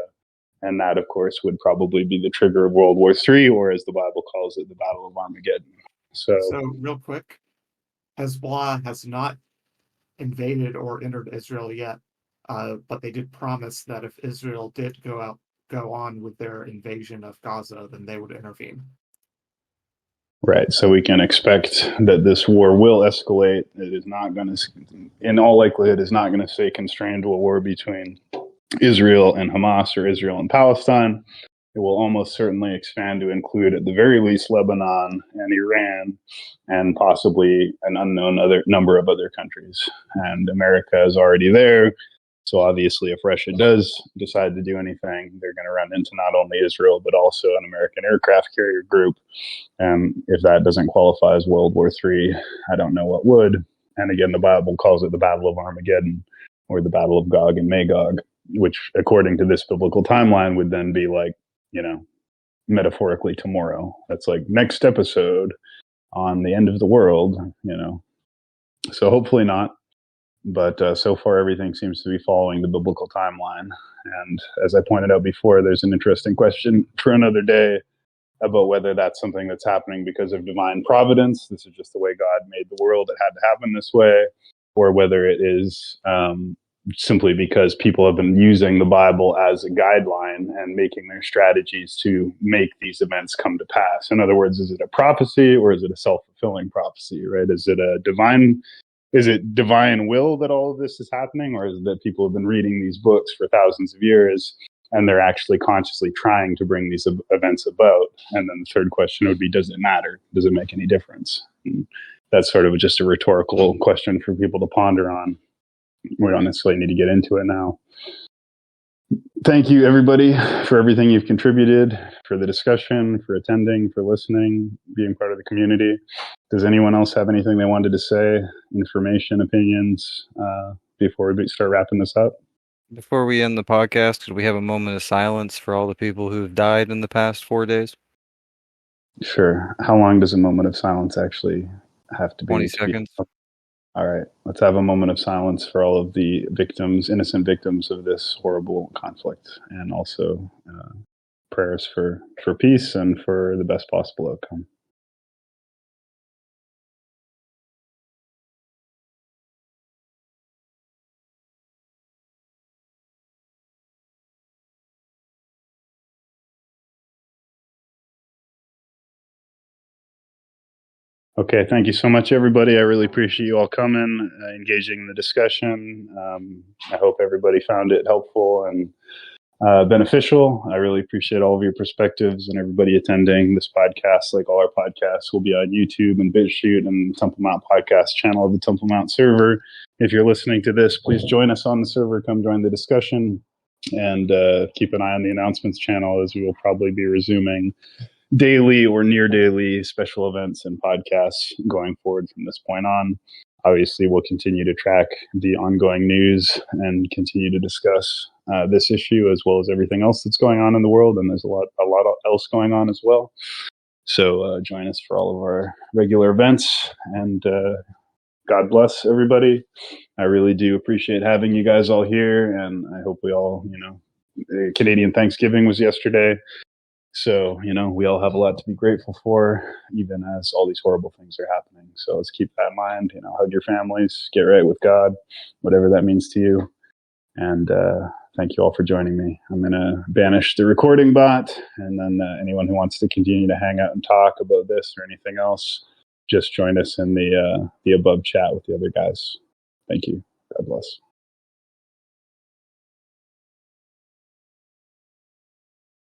And that, of course, would probably be the trigger of World War III, or as the Bible calls it, the Battle of Armageddon. So real quick, Hezbollah has not invaded or entered Israel yet, but they did promise that if Israel did go on with their invasion of Gaza, then they would intervene. Right. So we can expect that this war will escalate. It is not going to, in all likelihood, is not going to stay constrained to a war between Israel and Hamas or Israel and Palestine. It will almost certainly expand to include, at the very least, Lebanon and Iran, and possibly an unknown number of other countries. And America is already there. So obviously, if Russia does decide to do anything, they're going to run into not only Israel, but also an American aircraft carrier group. If that doesn't qualify as World War III, I don't know what would. And again, the Bible calls it the Battle of Armageddon, or the Battle of Gog and Magog, which, according to this biblical timeline, would then be like, metaphorically tomorrow. That's like next episode on the end of the world, So hopefully not. But so far, everything seems to be following the biblical timeline. And as I pointed out before, there's an interesting question for another day about whether that's something that's happening because of divine providence. This is just the way God made the world. It had to happen this way. Or whether it is simply because people have been using the Bible as a guideline and making their strategies to make these events come to pass. In other words, is it a prophecy or is it a self-fulfilling prophecy, right? Is it divine will that all of this is happening, or is it that people have been reading these books for thousands of years and they're actually consciously trying to bring these events about? And then the third question would be, does it matter? Does it make any difference? And that's sort of just a rhetorical question for people to ponder on. We don't necessarily need to get into it now. Thank you, everybody, for everything you've contributed, for the discussion, for attending, for listening, being part of the community. Does anyone else have anything they wanted to say, information, opinions, before we start wrapping this up? Before we end the podcast, could we have a moment of silence for all the people who have died in the past 4 days? Sure. How long does a moment of silence actually have to be? 20 seconds. All right. Let's have a moment of silence for all of the victims, innocent victims of this horrible conflict, and also prayers for peace and for the best possible outcome. Okay, thank you so much, everybody. I really appreciate you all coming, engaging in the discussion. I hope everybody found it helpful and beneficial. I really appreciate all of your perspectives and everybody attending this podcast. Like all our podcasts will be on YouTube and BitChute and the Temple Mount podcast channel of the Temple Mount server. If you're listening to this, please join us on the server. Come join the discussion and keep an eye on the announcements channel, as we will probably be resuming daily or near daily special events and podcasts going forward from this point on. Obviously, we'll continue to track the ongoing news and continue to discuss this issue as well as everything else that's going on in the world. And there's a lot else going on as well. So join us for all of our regular events. And God bless everybody. I really do appreciate having you guys all here. And I hope we all, Canadian Thanksgiving was yesterday. So, we all have a lot to be grateful for, even as all these horrible things are happening. So let's keep that in mind, hug your families, get right with God, whatever that means to you. And thank you all for joining me. I'm going to banish the recording bot, and then anyone who wants to continue to hang out and talk about this or anything else, just join us in the above chat with the other guys. Thank you. God bless.